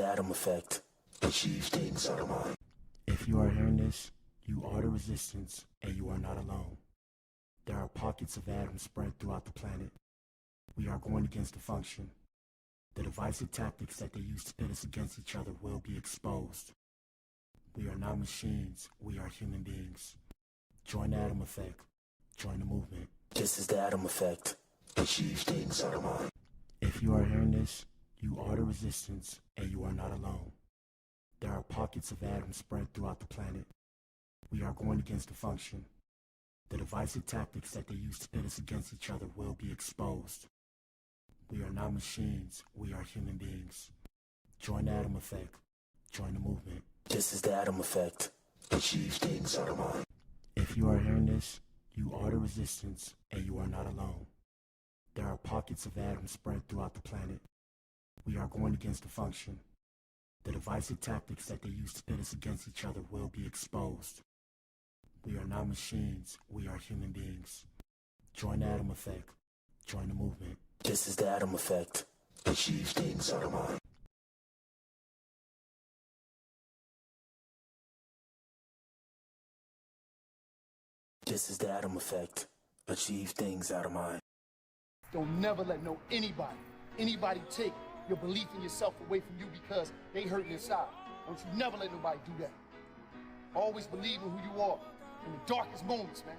the Adam effect. Achieve things out of mind. If you are hearing this, you are the resistance, and you are not alone. There are pockets of atoms spread throughout the planet. We are going against the function. The divisive tactics that they use to pit us against each other will be exposed. We are not machines, we are human beings. Join the Adam effect. Join the movement. This is the Adam effect. Achieve things out of mind. If you are hearing this, you are the resistance, and you are not alone. There are pockets of atoms spread throughout the planet. We are going against the function. The divisive tactics that they use to pit us against each other will be exposed. We are not machines, we are human beings. Join the Adam effect. Join the movement. This is the Adam effect. Achieve things out of mind. If you are hearing this, you are the resistance, and you are not alone. There are pockets of atoms spread throughout the planet. We are going against the function. The divisive tactics that they use to pit us against each other will be exposed. We are not machines, we are human beings. Join the Adam effect. Join the movement. This is the Adam effect. Achieve things out of mind. This is the Adam effect. Achieve things out of mind. Don't never let anybody take your belief in yourself away from you because they hurting inside. Don't you never let nobody do that. Always believe in who you are in the darkest moments, man.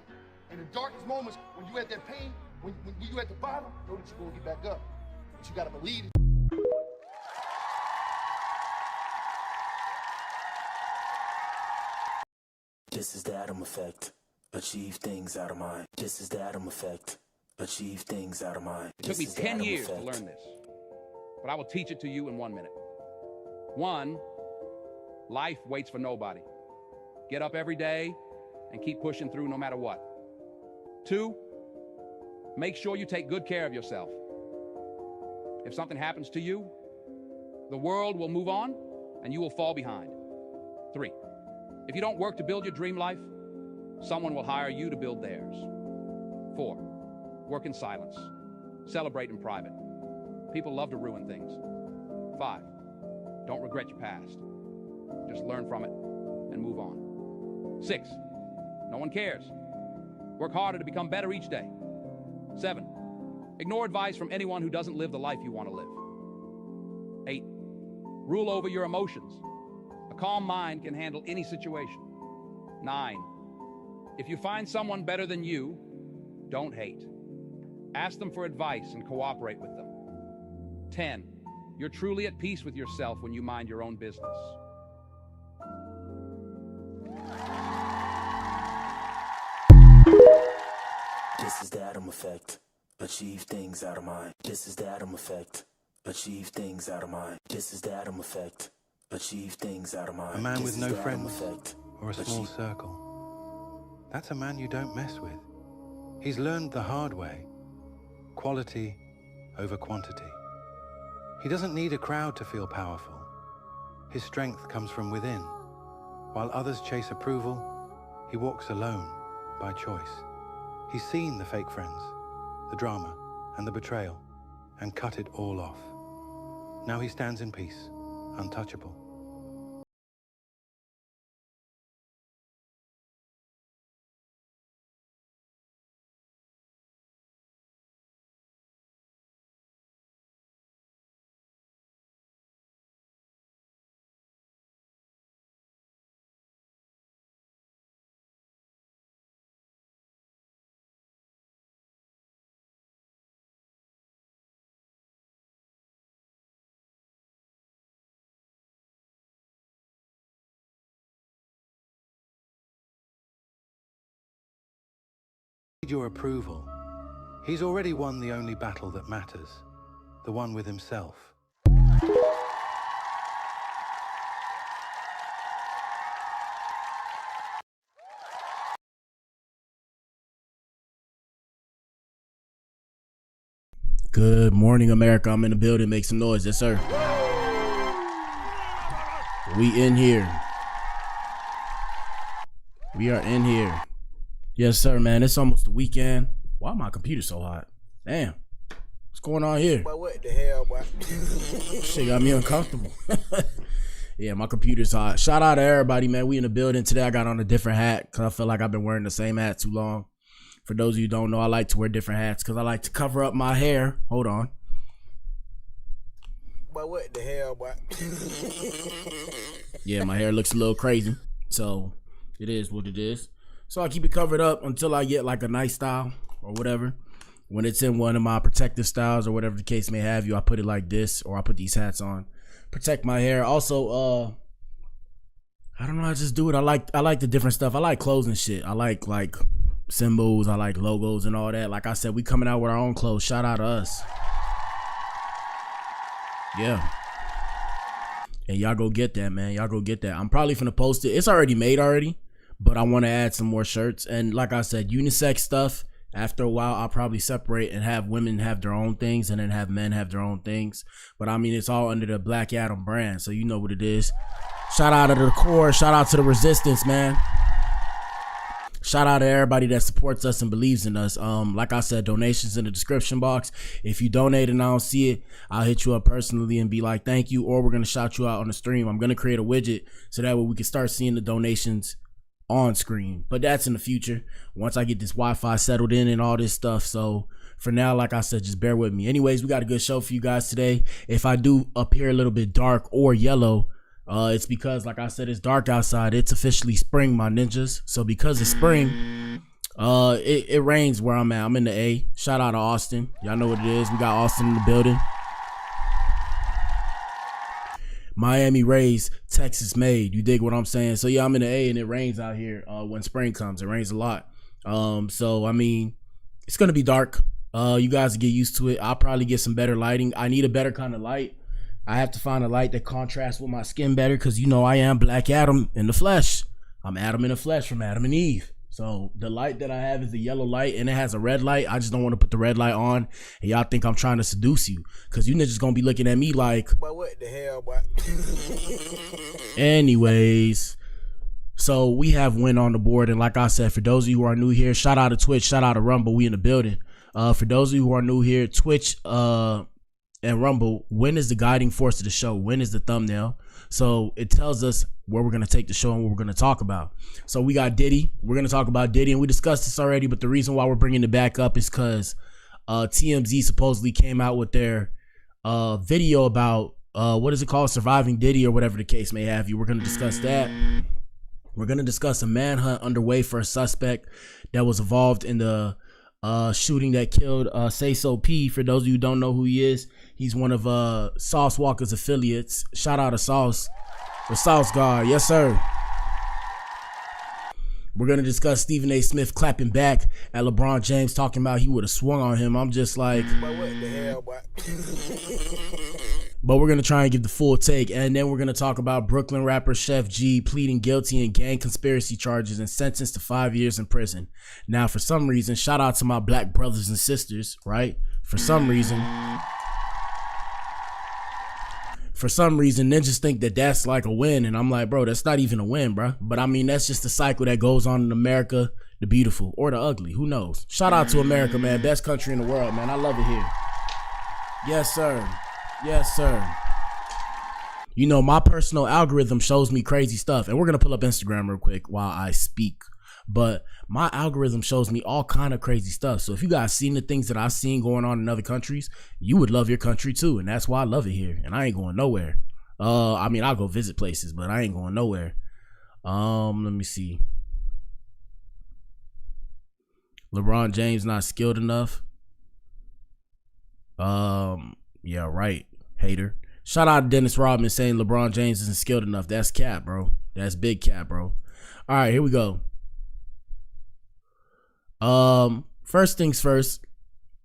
In the darkest moments, when you at that pain, when you at the bottom, know that you're gonna get back up. But you gotta believe it. This is the Adam effect. Achieve things out of mind. This is the Adam effect. Achieve things out of mind. It took me 10 years to learn this, but I will teach it to you in 1 minute. 1, life waits for nobody. Get up every day and keep pushing through no matter what. 2, make sure you take good care of yourself. If something happens to you, the world will move on and you will fall behind. 3, if you don't work to build your dream life, someone will hire you to build theirs. 4, work in silence. Celebrate in private. People love to ruin things. 5, don't regret your past. Just learn from it and move on. 6, no one cares. Work harder to become better each day. 7, ignore advice from anyone who doesn't live the life you want to live. 8, rule over your emotions. A calm mind can handle any situation. 9, if you find someone better than you, don't hate. Ask them for advice and cooperate with them. 10, you're truly at peace with yourself when you mind your own business. This is the Adam effect. Achieve things out of mind. This is the Adam effect. Achieve things out of mind. This is the Adam effect. Achieve things out of mind. A man with no friends effect. or a small circle. That's a man you don't mess with. He's learned the hard way. Quality over quantity. He doesn't need a crowd to feel powerful. His strength comes from within. While others chase approval, he walks alone by choice. He's seen the fake friends, the drama, and the betrayal, and cut it all off. Now he stands in peace, untouchable. Your approval. He's already won the only battle that matters, the one with himself. Good morning, America. I'm in the building. Make some noise. Yes, sir. We in here. We are in here. Yes, sir, man. It's almost the weekend. Why my computer so hot? Damn. What's going on here? But what the hell, boy? Shit got me uncomfortable. Yeah, my computer's hot. Shout out to everybody, man. We in the building today. I got on a different hat because I feel like I've been wearing the same hat too long. For those of you who don't know, I like to wear different hats because I like to cover up my hair. Hold on. But what the hell, boy? Yeah, my hair looks a little crazy. So it is what it is. So I keep it covered up until I get like a nice style or whatever. When it's in one of my protective styles or whatever the case may have you, I put it like this, or I put these hats on. Protect my hair. Also, I don't know, I just do it. I like the different stuff. I like clothes and shit. I like symbols, I like logos and all that. Like I said, we coming out with our own clothes. Shout out to us. Yeah. And y'all go get that, man. Y'all go get that. I'm probably finna post it. It's already made already, but I want to add some more shirts. And like I said, unisex stuff. After a while, I'll probably separate and have women have their own things and then have men have their own things. But I mean, it's all under the Black Adam brand, so you know what it is. Shout out to the core. Shout out to the resistance, man. Shout out to everybody that supports us and believes in us. Like I said, donations in the description box. If you donate and I don't see it, I'll hit you up personally and be like, thank you. Or we're going to shout you out on the stream. I'm going to create a widget so that way we can start seeing the donations on screen, but that's in the future once I get this Wi-Fi settled in and all this stuff. So for now, like I said, just bear with me. Anyways, we got a good show for you guys today. If I do appear a little bit dark or yellow, it's because, like I said, it's dark outside. It's officially spring, my ninjas. So because it's spring, it rains where I'm at. I'm in the A. Shout out to Austin. Y'all know what it is. We got Austin in the building. Miami raised, Texas made. You dig what I'm saying? So yeah, I'm in the A and it rains out here when spring comes. It rains a lot. So I mean, it's gonna be dark. You guys get used to it. I'll probably get some better lighting. I need a better kind of light. I have to find a light that contrasts with my skin better because you know I am Black Adam in the flesh. I'm Adam in the flesh from Adam and Eve. So the light that I have is the yellow light and it has a red light. I just don't want to put the red light on and y'all think I'm trying to seduce you because you niggas gonna be looking at me like, but what the hell, boy? Anyways, so we have win on the board. And like I said, for those of you who are new here, shout out to Twitch, shout out to Rumble. We in the building. For those of you who are new here, Twitch and Rumble, win is the guiding force of the show. Win is the thumbnail. So it tells us where we're going to take the show and what we're going to talk about. So we got Diddy. We're going to talk about Diddy, and we discussed this already, but the reason why we're bringing it back up is because TMZ supposedly came out with their video about, what is it called? Surviving Diddy or whatever the case may have you. We're going to discuss that. We're going to discuss a manhunt underway for a suspect that was involved in the shooting that killed Sayso P. For those of you who don't know who he is, he's one of Sauce Walka's affiliates. Shout out to Sauce, the Sauce God. Yes, sir. We're going to discuss Stephen A. Smith clapping back at LeBron James, talking about he would have swung on him. I'm just like, but what the hell, boy? But we're going to try and give the full take. And then we're going to talk about Brooklyn rapper Sheff G pleading guilty in gang conspiracy charges and sentenced to 5 years in prison. Now, for some reason, shout out to my black brothers and sisters, right? For some reason, ninjas think that that's like a win. And I'm like, bro, that's not even a win, bro. But I mean, that's just the cycle that goes on in America, the beautiful or the ugly. Who knows? Shout out to America, man. Best country in the world, man. I love it here. Yes, sir. Yes, sir. You know, my personal algorithm shows me crazy stuff. And we're going to pull up Instagram real quick while I speak. But my algorithm shows me all kind of crazy stuff. So if you guys seen the things that I've seen going on in other countries, you would love your country too. And that's why I love it here. And I ain't going nowhere. I mean, I'll go visit places, but I ain't going nowhere. Let me see. LeBron James not skilled enough. Yeah, right. Hater. Shout out to Dennis Rodman saying LeBron James isn't skilled enough. That's cap, bro. That's big cap, bro. All right, here we go. First things first,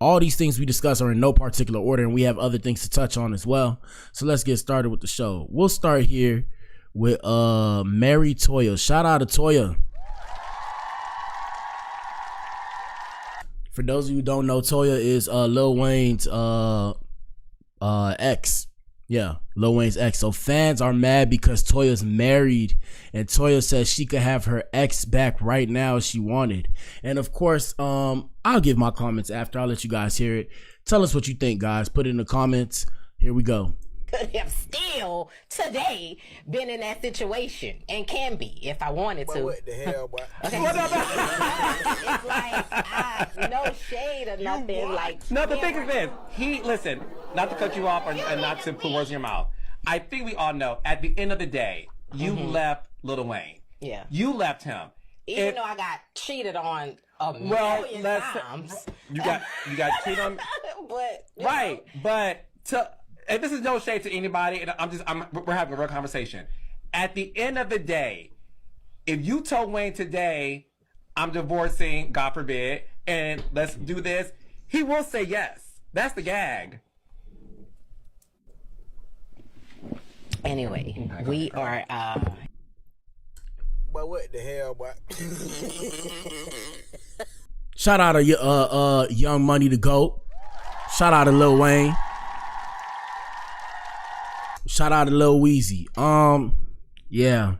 all these things we discuss are in no particular order, and we have other things to touch on as well. So let's get started with the show. We'll start here with Mary Toya. Shout out to Toya. For those of you who don't know, Toya is Lil Wayne's ex. Yeah, Lil Wayne's ex. So fans are mad because Toya's married, and Toya says she could have her ex back right now if she wanted. And of course, I'll give my comments after. I'll let you guys hear it. Tell us what you think, guys. Put it in the comments. Here we go. Could have still today been in that situation and can be if I wanted Boy, to. what the hell, boy? Okay. It's like no shade or nothing. Like No, the thing is this. Listen, not to cut you off and not to put words in your mouth. I think we all know at the end of the day, you left Lil Wayne. Yeah. You left him. Even though I got cheated on a million times. You got cheated on. But Right, but and this is no shade to anybody, and we're having a real conversation. At the end of the day, if you told Wayne today, I'm divorcing, God forbid, and let's do this, he will say yes. That's the gag. Anyway, we are Boy, what the hell, boy? Shout out to Young Money the GOAT. Shout out to Lil Wayne. Shout out to Lil Weezy. Yeah.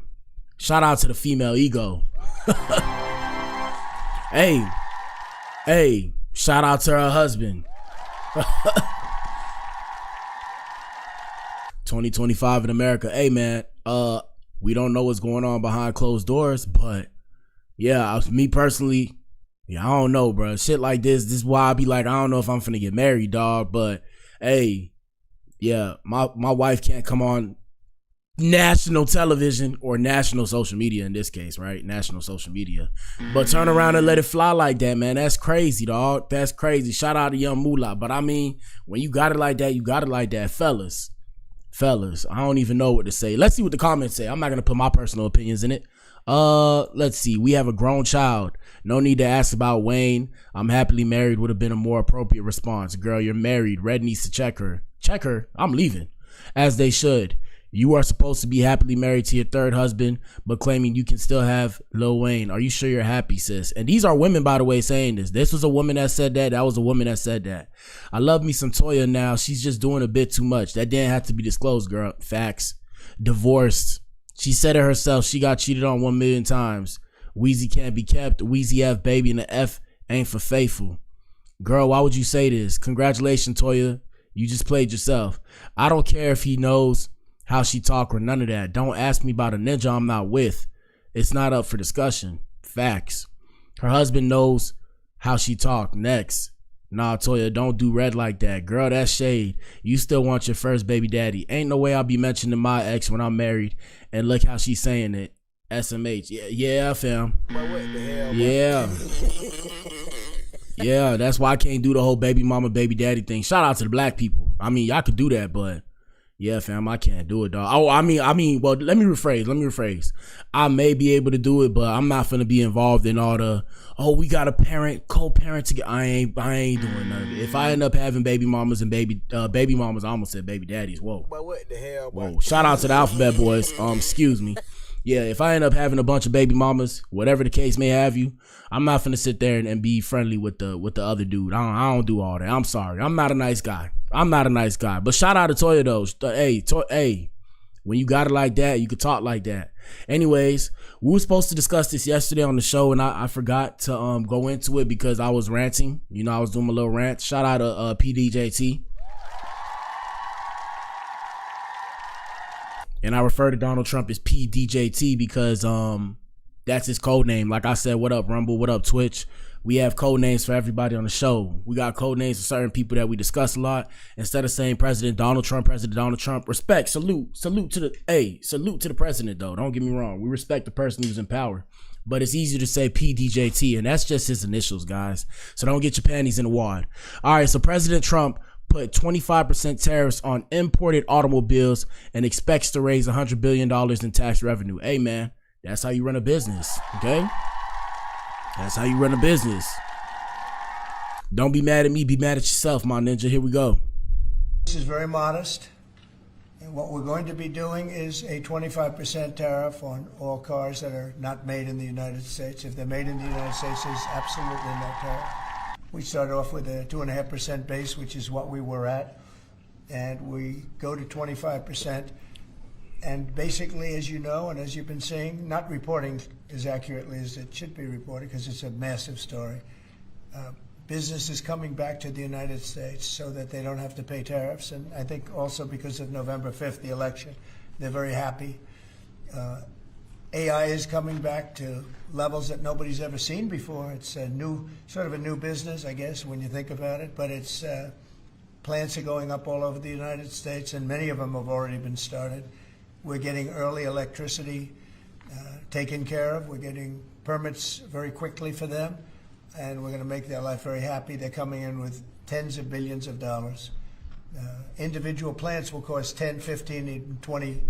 Shout out to the female ego. Hey, shout out to her husband. 2025 in America. Hey man, we don't know what's going on behind closed doors, but yeah, me personally, yeah, I don't know, bro. Shit like this is why I be like, I don't know if I'm finna get married, dog. But hey, yeah, my wife can't come on national television or national social media in this case, right? National social media. But turn around and let it fly like that, man. That's crazy, dog. That's crazy. Shout out to Young Moolah. But I mean, when you got it like that, you got it like that. Fellas, I don't even know what to say. Let's see what the comments say. I'm not going to put my personal opinions in it. Let's see. We have a grown child. No need to ask about Wayne. I'm happily married would have been a more appropriate response. Girl, you're married. Red needs to check her. Check her? I'm leaving. As they should. You are supposed to be happily married to your third husband, but claiming you can still have Lil Wayne. Are you sure you're happy, sis? And these are women, by the way, saying this. This was a woman that said that. That was a woman that said that. I love me some Toya now. She's just doing a bit too much. That didn't have to be disclosed, girl. Facts. Divorced. She said it herself. She got cheated on 1 million times. Weezy can't be kept. Weezy F, baby, and the F ain't for faithful. Girl, why would you say this? Congratulations, Toya. You just played yourself. I don't care if he knows how she talk or none of that. Don't ask me about a ninja I'm not with. It's not up for discussion. Facts. Her husband knows how she talk. Next. Nah, Toya, don't do red like that. Girl, that's shade. You still want your first baby daddy. Ain't no way I'll be mentioning my ex when I'm married. And look how she's saying it. SMH. Yeah, fam. Boy, what the hell, boy? Yeah. Yeah, that's why I can't do the whole baby mama, baby daddy thing. Shout out to the black people. I mean, y'all could do that, but yeah, fam, I can't do it, dog. Oh, I mean, well, let me rephrase. I may be able to do it, but I'm not finna be involved in all the, we got a co-parent together. I ain't doing none of it. If I end up having baby mamas and baby mamas, I almost said baby daddies. Whoa. Boy, what the hell, boy? Whoa. Shout out to the Alphabet Boys. Excuse me. Yeah, if I end up having a bunch of baby mamas, whatever the case may have you, I'm not finna sit there and be friendly with the other dude. I don't do all that. I'm sorry. I'm not a nice guy. But shout out to Toya though. Hey, when you got it like that, you could talk like that. Anyways, we were supposed to discuss this yesterday on the show, and I forgot to go into it because I was ranting. You know, I was doing my little rant. Shout out to PDJT. And I refer to Donald Trump as PDJT because that's his code name. Like I said, what up Rumble, what up Twitch? We have code names for everybody on the show. We got code names for certain people that we discuss a lot. Instead of saying President Donald Trump, respect, salute to the president though. Don't get me wrong. We respect the person who's in power. But it's easier to say PDJT, and that's just his initials, guys. So don't get your panties in the wad. All right, so President Trump put 25% tariffs on imported automobiles and expects to raise $100 billion in tax revenue. Hey, man, that's how you run a business, okay? That's how you run a business. Don't be mad at me. Be mad at yourself, my ninja. Here we go. This is very modest. And what we're going to be doing is a 25% tariff on all cars that are not made in the United States. If they're made in the United States, there's absolutely no tariff. We started off with a 2.5% base, which is what we were at, and we go to 25%. And basically, as you know, and as you've been seeing, not reporting as accurately as it should be reported because it's a massive story. business is coming back to the United States so that they don't have to pay tariffs. And I think also because of November 5th, the election, they're very happy. AI is coming back to levels that nobody's ever seen before. It's a new, sort of a new business, I guess, when you think about it. But it's plants are going up all over the United States, and many of them have already been started. We're getting early electricity taken care of. We're getting permits very quickly for them, and we're going to make their life very happy. They're coming in with tens of billions of dollars. Individual plants will cost 10, 15, even $20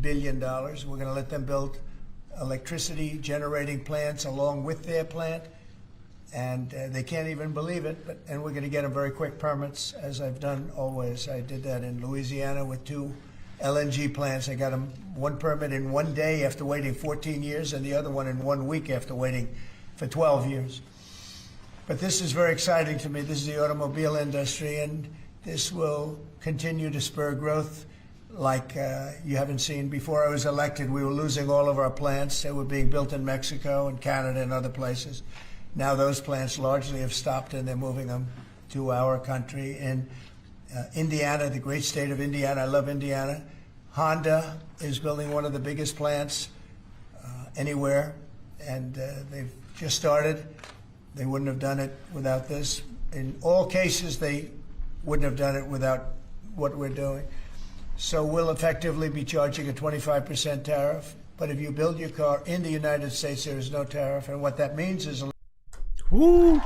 billion. We're going to let them build electricity generating plants along with their plant, and they can't even believe it. And we're going to get them very quick permits, as I've done always. I did that in Louisiana with 2 LNG plants. I got them one permit in 1 day after waiting 14 years, and the other one in 1 week after waiting for 12 years. But this is very exciting to me. This is the automobile industry, and this will continue to spur growth like you haven't seen. Before I was elected, we were losing all of our plants. They were being built in Mexico and Canada and other places. Now those plants largely have stopped, and they're moving them to our country. In Indiana, the great state of Indiana, I love Indiana. Honda is building one of the biggest plants anywhere, and they've just started. They wouldn't have done it without this. In all cases, they wouldn't have done it without what we're doing. So we'll effectively be charging a 25% tariff. But if you build your car in the United States, there is no tariff. And what that means is... Woo.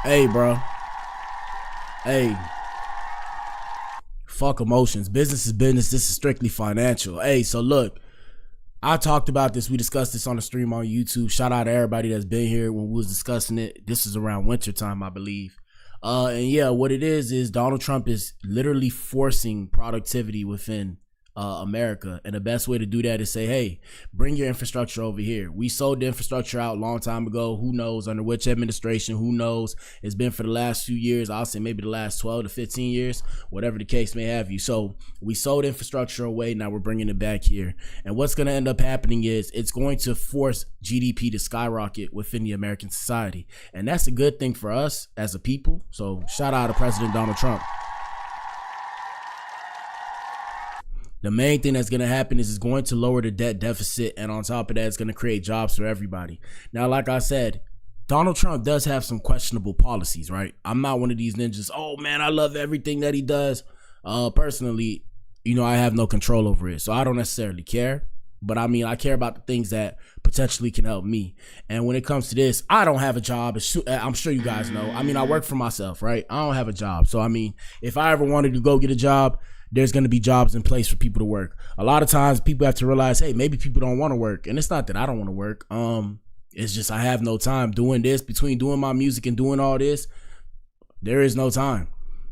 Hey, bro. Hey. Fuck emotions. Business is business. This is strictly financial. Hey, so look. I talked about this. We discussed this on the stream on YouTube. Shout out to everybody that's been here when we was discussing it. This is around winter time, I believe. And yeah, what it is Donald Trump is literally forcing productivity within America. And the best way to do that is say, hey, bring your infrastructure over here. We sold the infrastructure out a long time ago. Who knows under which administration? Who knows? It's been for the last few years. I'll say maybe the last 12 to 15 years, whatever the case may have you. So we sold infrastructure away. Now we're bringing it back here. And what's going to end up happening is it's going to force GDP to skyrocket within the American society. And that's a good thing for us as a people. So shout out to President Donald Trump. The main thing that's going to happen is it's going to lower the debt deficit. And on top of that, it's going to create jobs for everybody. Now, like I said, Donald Trump does have some questionable policies, right? I'm not one of these ninjas. Oh, man, I love everything that he does. Personally, you know, I have no control over it. So I don't necessarily care. But I mean, I care about the things that potentially can help me. And when it comes to this, I don't have a job. I'm sure you guys know. I mean, I work for myself, right? I don't have a job. So, I mean, if I ever wanted to go get a job, there's going to be jobs in place for people to work. A lot of times people have to realize, hey, maybe people don't want to work. And it's not that I don't want to work. It's just I have no time doing this. Between doing my music and doing all this, there is no time.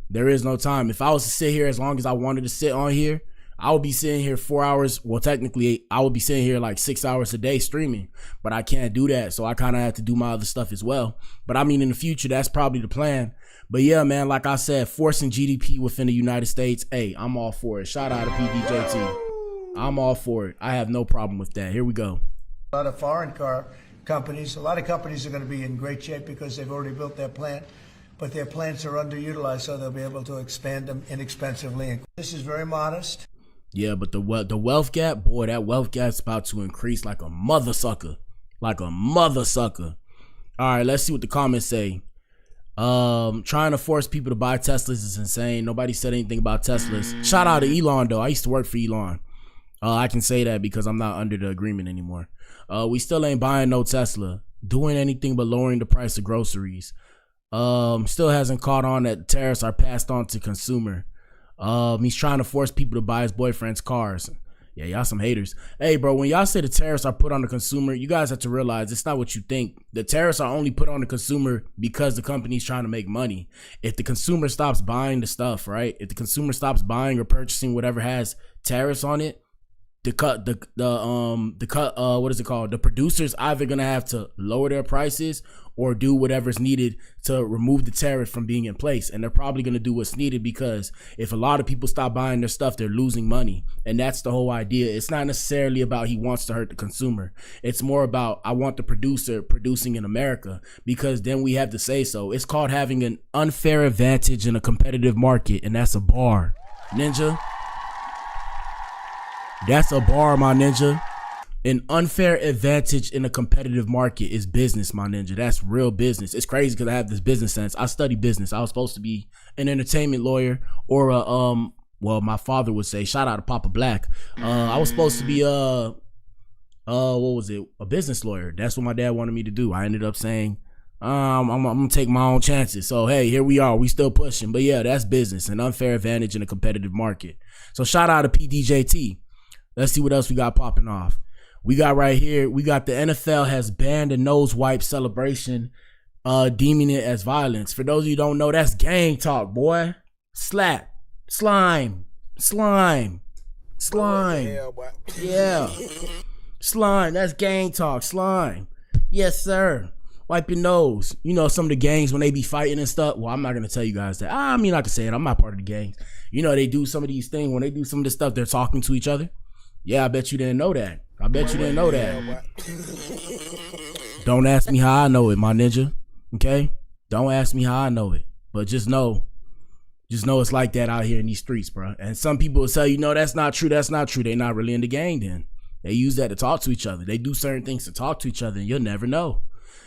There is no time. If I was to sit here as long as I wanted to sit on here, I would be sitting here 4 hours. Well, technically, I would be sitting here like 6 hours a day streaming. But I can't do that. So I kind of have to do my other stuff as well. But I mean, in the future, that's probably the plan. But yeah, man, like I said, forcing GDP within the United States, hey, I'm all for it. Shout out to PDJT. I'm all for it. I have no problem with that. Here we go. A lot of foreign car companies, a lot of companies are going to be in great shape because they've already built their plant, but their plants are underutilized, so they'll be able to expand them inexpensively. This is very modest. Yeah, but the wealth gap, boy, that wealth gap's about to increase like a mother sucker. Like a mother sucker. All right, let's see what the comments say. Trying to force people to buy Teslas is insane. Nobody said anything about Teslas. Shout out to Elon though. I used to work for Elon. I can say that because I'm not under the agreement anymore. We still ain't buying no Tesla. Doing anything but lowering the price of groceries. Still hasn't caught on that tariffs are passed on to consumer. He's trying to force people to buy his boyfriend's cars. Yeah, y'all some haters. Hey, bro, when y'all say the tariffs are put on the consumer, you guys have to realize it's not what you think. The tariffs are only put on the consumer because the company's trying to make money. If the consumer stops buying the stuff, right? If the consumer stops buying or purchasing whatever has tariffs on it, the producers either gonna have to lower their prices or do whatever's needed to remove the tariff from being in place. And they're probably going to do what's needed, because if a lot of people stop buying their stuff, they're losing money. And that's the whole idea. It's not necessarily about he wants to hurt the consumer. It's more about, I want the producer producing in America, because then we have to say so. It's called having an unfair advantage in a competitive market, and that's a bar, Ninja. That's a bar, my ninja. An unfair advantage in a competitive market is business, my ninja. That's real business. It's crazy because I have this business sense. I study business. I was supposed to be an entertainment lawyer, or a well, my father would say, shout out to Papa Black. I was supposed to be what was it? A business lawyer. That's what my dad wanted me to do. I ended up saying, I'm gonna take my own chances. So hey, here we are. We still pushing. But yeah, that's business. An unfair advantage in a competitive market. So shout out to PDJT. Let's see what else we got popping off. We got right here, we got the NFL has banned a nose wipe celebration, deeming it as violence. For those of you who don't know, that's gang talk, boy. Slap, slime, slime, slime. Yeah. Slime, that's gang talk, slime. Yes, sir. Wipe your nose. You know, some of the gangs, when they be fighting and stuff. Well, I'm not going to tell you guys that. I mean, I can say it. I'm not part of the gangs. You know, they do some of these things. When they do some of this stuff, they're talking to each other. Yeah, I bet you didn't know that. I bet you didn't know that. Don't ask me how I know it, my ninja. Okay? Don't ask me how I know it. But just know it's like that out here in these streets, bro. And some people will tell you, no, that's not true. That's not true. They're not really in the gang then. They use that to talk to each other. They do certain things to talk to each other, and you'll never know.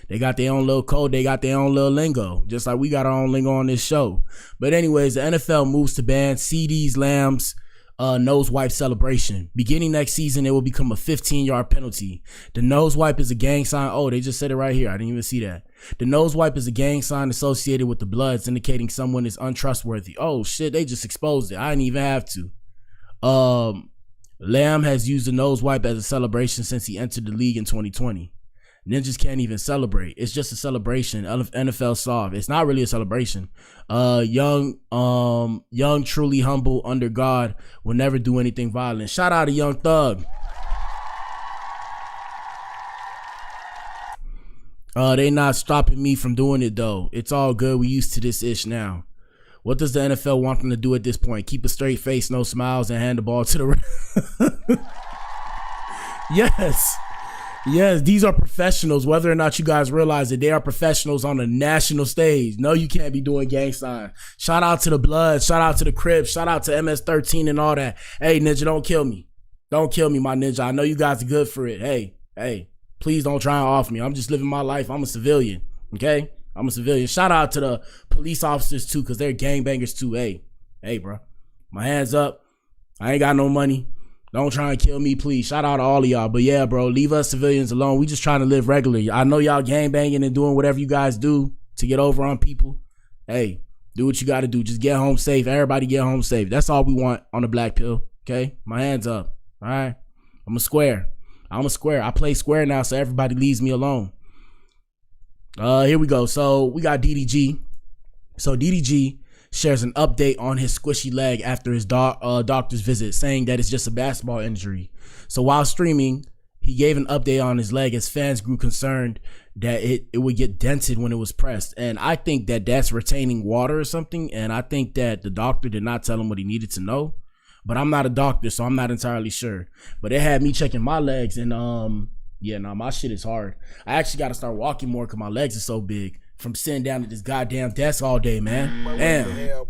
They got their own little code. They got their own little lingo, just like we got our own lingo on this show. But anyways, the NFL moves to ban CeeDee Lamb's nose wipe celebration. Beginning next season, it will become a 15-yard penalty. The nose wipe is a gang sign. Oh, they just said it right here. I didn't even see that. The nose wipe is a gang sign associated with the bloods, indicating someone is untrustworthy. Oh shit, they just exposed it. I didn't even have to. Lamb has used the nose wipe as a celebration since he entered the league in 2020. Ninjas can't even celebrate. It's just a celebration. NFL soft. It's not really a celebration. Young, truly humble, under God, will never do anything violent. Shout out to Young Thug. They not stopping me from doing it though. It's all good. We used to this ish now. What does the NFL want them to do at this point? Keep a straight face, no smiles, and hand the ball to the Yes. Yes, these are professionals. Whether or not you guys realize it, they are professionals on the national stage. No, you can't be doing gang sign. Shout out to the Bloods. Shout out to the Crips. Shout out to MS-13 and all that. Hey, Ninja, don't kill me. Don't kill me, my Ninja. I know you guys are good for it. Hey, please don't try and off me. I'm just living my life. I'm a civilian, okay? I'm a civilian. Shout out to the police officers, too, because they're gangbangers, too. Hey, bro. My hands up. I ain't got no money. Don't try and kill me, please. Shout out to all of y'all. But yeah, bro, leave us civilians alone. We just trying to live regularly. I know y'all gangbanging and doing whatever you guys do to get over on people. Hey, do what you got to do. Just get home safe. Everybody get home safe. That's all we want on the Blac Pill, okay? My hands up, all right? I'm a square. I play square now, so everybody leaves me alone. Here we go. So we got DDG. So DDG shares an update on his squishy leg after his doctor's visit, saying that it's just a basketball injury. So while streaming, he gave an update on his leg as fans grew concerned that it would get dented when it was pressed. And I think that that's retaining water or something. And I think that the doctor did not tell him what he needed to know. But I'm not a doctor, so I'm not entirely sure. But it had me checking my legs, and yeah, no, my shit is hard. I actually got to start walking more because my legs are so big from sitting down at this goddamn desk all day, man. Damn.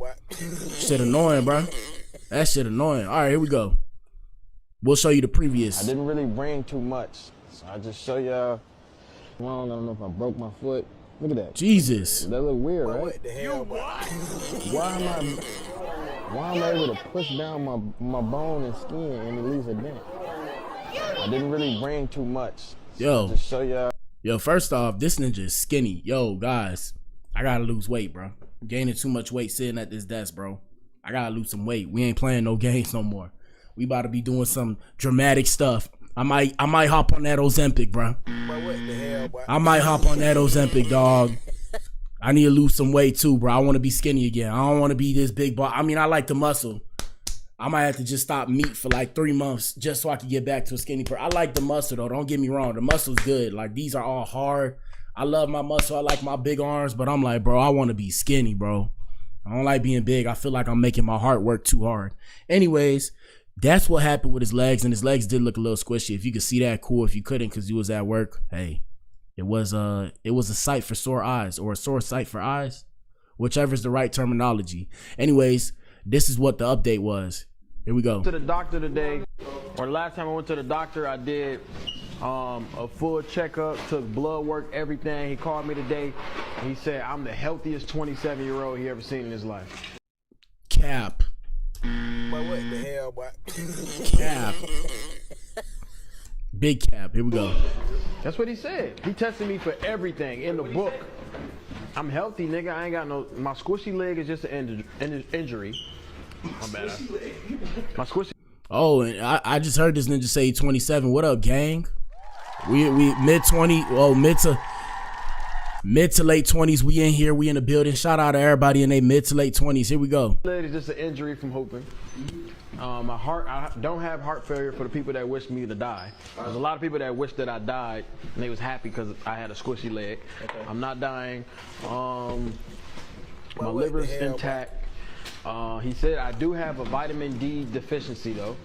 Shit annoying, bro. That shit annoying. All right, here we go. We'll show you the previous. I didn't really bring too much, so I'll just show y'all. I don't know if I broke my foot. Look at that. Jesus. That look weird, right? What the hell, boy? Why am I able to push down my bone and skin and it leaves a dent? I didn't really bring too much. So Yo. just show y'all. Yo, first off, this ninja is skinny. Yo, guys, I gotta lose weight, bro. I'm gaining too much weight sitting at this desk, bro. I gotta lose some weight. We ain't playing no games no more. We about to be doing some dramatic stuff. I might hop on that Ozempic, bro. What the hell, boy? I might hop on that Ozempic, dog. I need to lose some weight too, bro. I want to be skinny again. I don't want to be this big boy. I mean, I like the muscle. I might have to just stop meat for like 3 months just so I can get back to a skinny person. I like the muscle though. Don't get me wrong. The muscle's good. Like these are all hard. I love my muscle. I like my big arms, but I'm like, bro, I want to be skinny, bro. I don't like being big. I feel like I'm making my heart work too hard. Anyways, that's what happened with his legs, and his legs did look a little squishy. If you could see that, cool. If you couldn't because you was at work, hey, it was a sight for sore eyes, or a sore sight for eyes, whichever is the right terminology. Anyways, this is what the update was. Here we go. To the doctor today, or last time I went to the doctor, I did a full checkup, took blood work, everything. He called me today. And he said I'm the healthiest 27-year-old he ever seen in his life. Cap. But what the hell, boy? Cap. Big cap. Here we go. That's what he said. He tested me for everything in the book. I'm healthy, nigga. I ain't got no. My squishy leg is just an injury. My bad. My squishy. Oh, and I just heard this ninja say 27. What up, gang? We mid 20. Oh, mid to late 20s. We in here. We in the building. Shout out to everybody in their mid to late 20s. Here we go. Leg is just an injury from hooping. My heart. I don't have heart failure for the people that wish me to die. There's a lot of people that wish that I died and they was happy because I had a squishy leg. Okay. I'm not dying. My liver's intact. He said I do have a vitamin D deficiency though.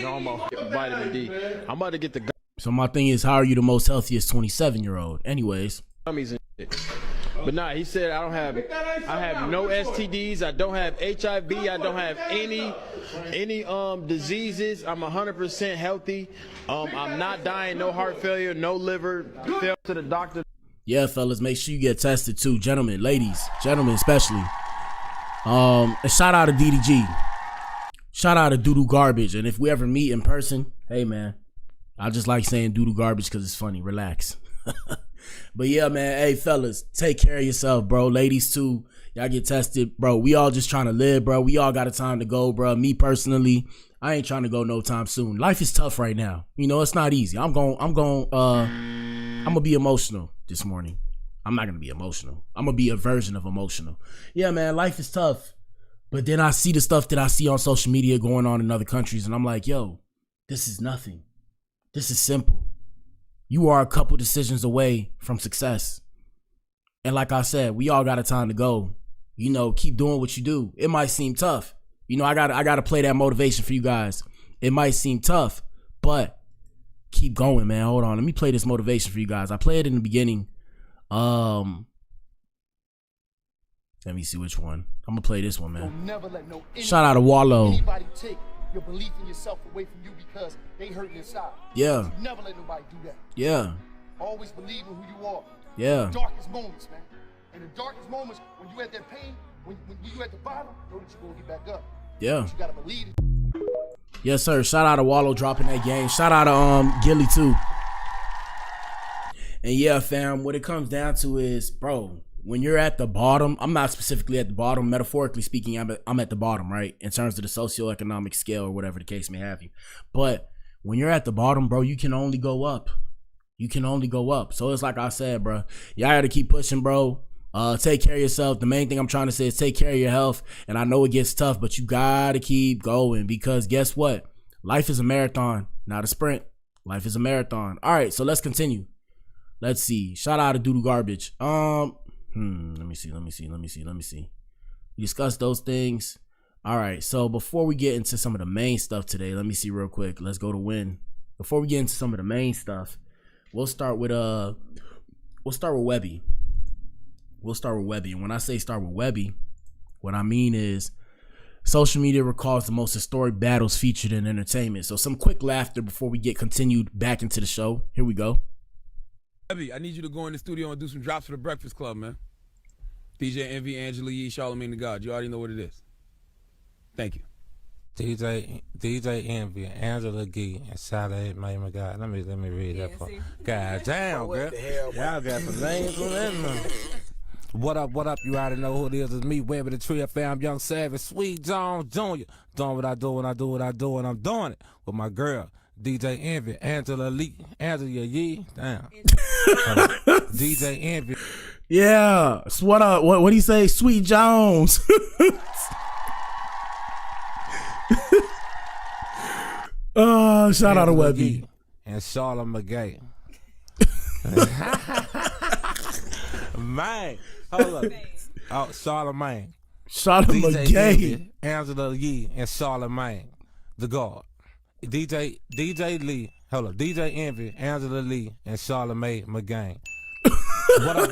No, I'm on vitamin D. I'm about to get the So my thing is, how are you the most healthiest 27-year-old? Anyways. gummies and shit. But nah, he said I have no STDs, I don't have HIV, I don't have any diseases. I'm 100% healthy. I'm not dying, no heart failure, no liver failure. To the doctor. Yeah, fellas, make sure you get tested too. Gentlemen, ladies, gentlemen especially. And shout out to DDG. Shout out to Doodoo Garbage. And if we ever meet in person, hey man, I just like saying Doodoo Garbage because it's funny. Relax. But yeah, man, hey fellas, take care of yourself, bro. Ladies too, y'all get tested, bro. We all just trying to live, bro. We all got a time to go, bro. Me personally, I ain't trying to go no time soon. Life is tough right now. You know, it's not easy. I'm gonna be emotional this morning. I'm not gonna be emotional. I'm gonna be a version of emotional. Yeah, man, life is tough. But then I see the stuff that I see on social media going on in other countries, and I'm like, yo, this is nothing. This is simple. You are a couple decisions away from success. And like I said, we all got a time to go. You know, keep doing what you do. It might seem tough. You know, I gotta play that motivation for you guys. It might seem tough, but keep going, man. Hold on. Let me play this motivation for you guys. I played it in the beginning. Let me see which one. I'm gonna play this one, man. Never let Shout out to Wallow. Anybody take your belief in yourself away from you because they hurting inside. Yeah. You never let nobody do that. Yeah. Always believe in who you are. Yeah. In the darkest moments, man. In the darkest moments, when you at that pain, when you at the bottom, know that you're gonna get back up. Yeah. But you gotta believe it. Yes, sir. Shout out to Wallow dropping that game. Shout out to Gilly too. And yeah, fam, what it comes down to is, bro, when you're at the bottom, I'm not specifically at the bottom, metaphorically speaking, I'm at the bottom, right? In terms of the socioeconomic scale or whatever the case may have you. But when you're at the bottom, bro, you can only go up. You can only go up. So it's like I said, bro, y'all gotta keep pushing, bro. Take care of yourself. The main thing I'm trying to say is take care of your health. And I know it gets tough, but you gotta keep going because guess what? Life is a marathon, not a sprint. Life is a marathon. All right, so let's continue. Let's see. Shout out to Doodoo Garbage. Let me see. We discussed those things. All right, so before we get into some of the main stuff today, let me see real quick. Let's go to Win. Before we get into some of the main stuff, we'll start with Webby. We'll start with Webby. And when I say start with Webby, what I mean is social media recalls the most historic battles featured in entertainment. So some quick laughter before we get continued back into the show. Here we go. Webby, I need you to go in the studio and do some drops for the Breakfast Club, man. DJ Envy, Angela Yee, Charlamagne the God. You already know what it is. Thank you. DJ Envy, Angela Yee, and Charlamagne the God. Let me read that part. God damn, girl. Y'all got some names on that, man. What up, you already know who it is. It's me, Webby the Trio Fam, Young Savage, Sweet Jones Jr. Doing what I do, and I'm doing it with my girl, DJ Envy, Angela Yee, damn. DJ Envy. Yeah, so what up? What do you say? Sweet Jones. Shout out to Webby. And Charlamagne. Man, hold up. Oh, Charlamagne. Charlamagne. Envy, Angela Yee, and Charlamagne, the God. DJ Lee, hold up. DJ Envy, Angela Lee, and Charlamagne McGain.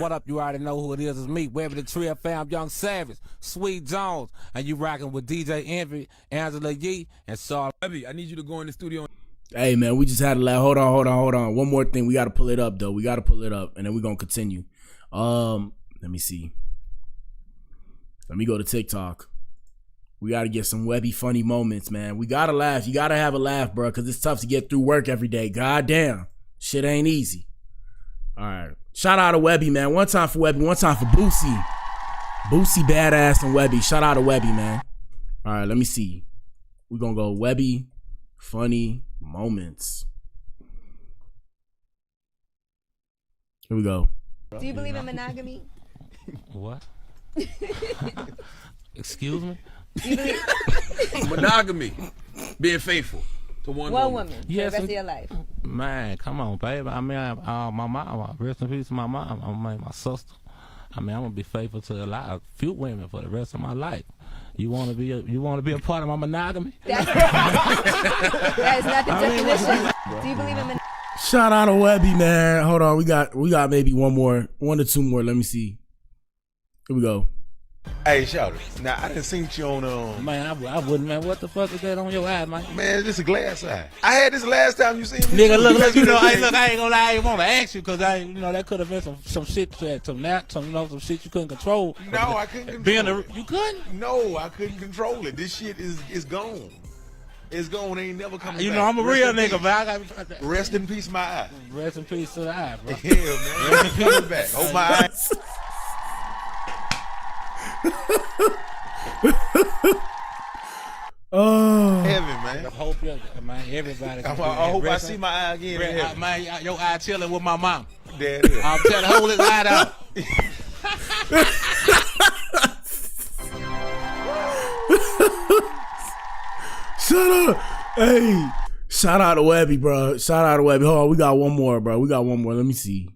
What up? You already know who it is. It's me, Webby the Trio Fam, Young Savage, Sweet Jones, and you rocking with DJ Envy, Angela Yee, and Charlamagne. Webby, I need you to go in the studio. Hey man, we just had a laugh. Hold on. One more thing. We got to pull it up though. We got to pull it up, and then we're gonna continue. Let me see. Let me go to TikTok. We got to get some Webby funny moments, man. We got to laugh. You got to have a laugh, bro, because it's tough to get through work every day. God damn. Shit ain't easy. All right. Shout out to Webby, man. One time for Webby. One time for Boosie. Boosie Badass and Webby. Shout out to Webby, man. All right, let me see. We're going to go Webby funny moments. Here we go. Do you believe in monogamy? What? Excuse me? Monogamy. Being faithful to one woman. Yes, for the rest of your life. Man, come on, baby. I mean, my mom, rest in peace to my mom. I mean, my sister. I mean, I'm gonna be faithful to a few women for the rest of my life. You want to be a part of my monogamy? That is not the definition. Do you believe in monogamy? Shout out to Webby, man. Hold on, we got maybe one to two more. Let me see. Here we go. Hey, shout it. Now, I done seen you on, Man, I wouldn't, man. What the fuck is that on your eye, man? Man, this is a glass eye. I had this last time you seen me. Nigga, look, you know, I ain't gonna lie, I ain't want to ask you, because that could have been some shit, some shit you couldn't control. No, I couldn't control it. You couldn't? No, I couldn't control it. This shit is gone. It's gone. Ain't never coming back. You know, I'm a real nigga, man. Rest in peace, my eye. Rest in peace to the eye, bro. Yeah, man. Rest in peace back. Hold my eye. Oh, heaven, man. I hope everybody. I hope I see my eye again. Man, your eye chilling with my mom. There it is. I'm telling you, hold his eye down. Shut up. Hey, shout out to Webby, bro. Shout out to Webby. Hold on, we got one more, bro. We got one more. Let me see.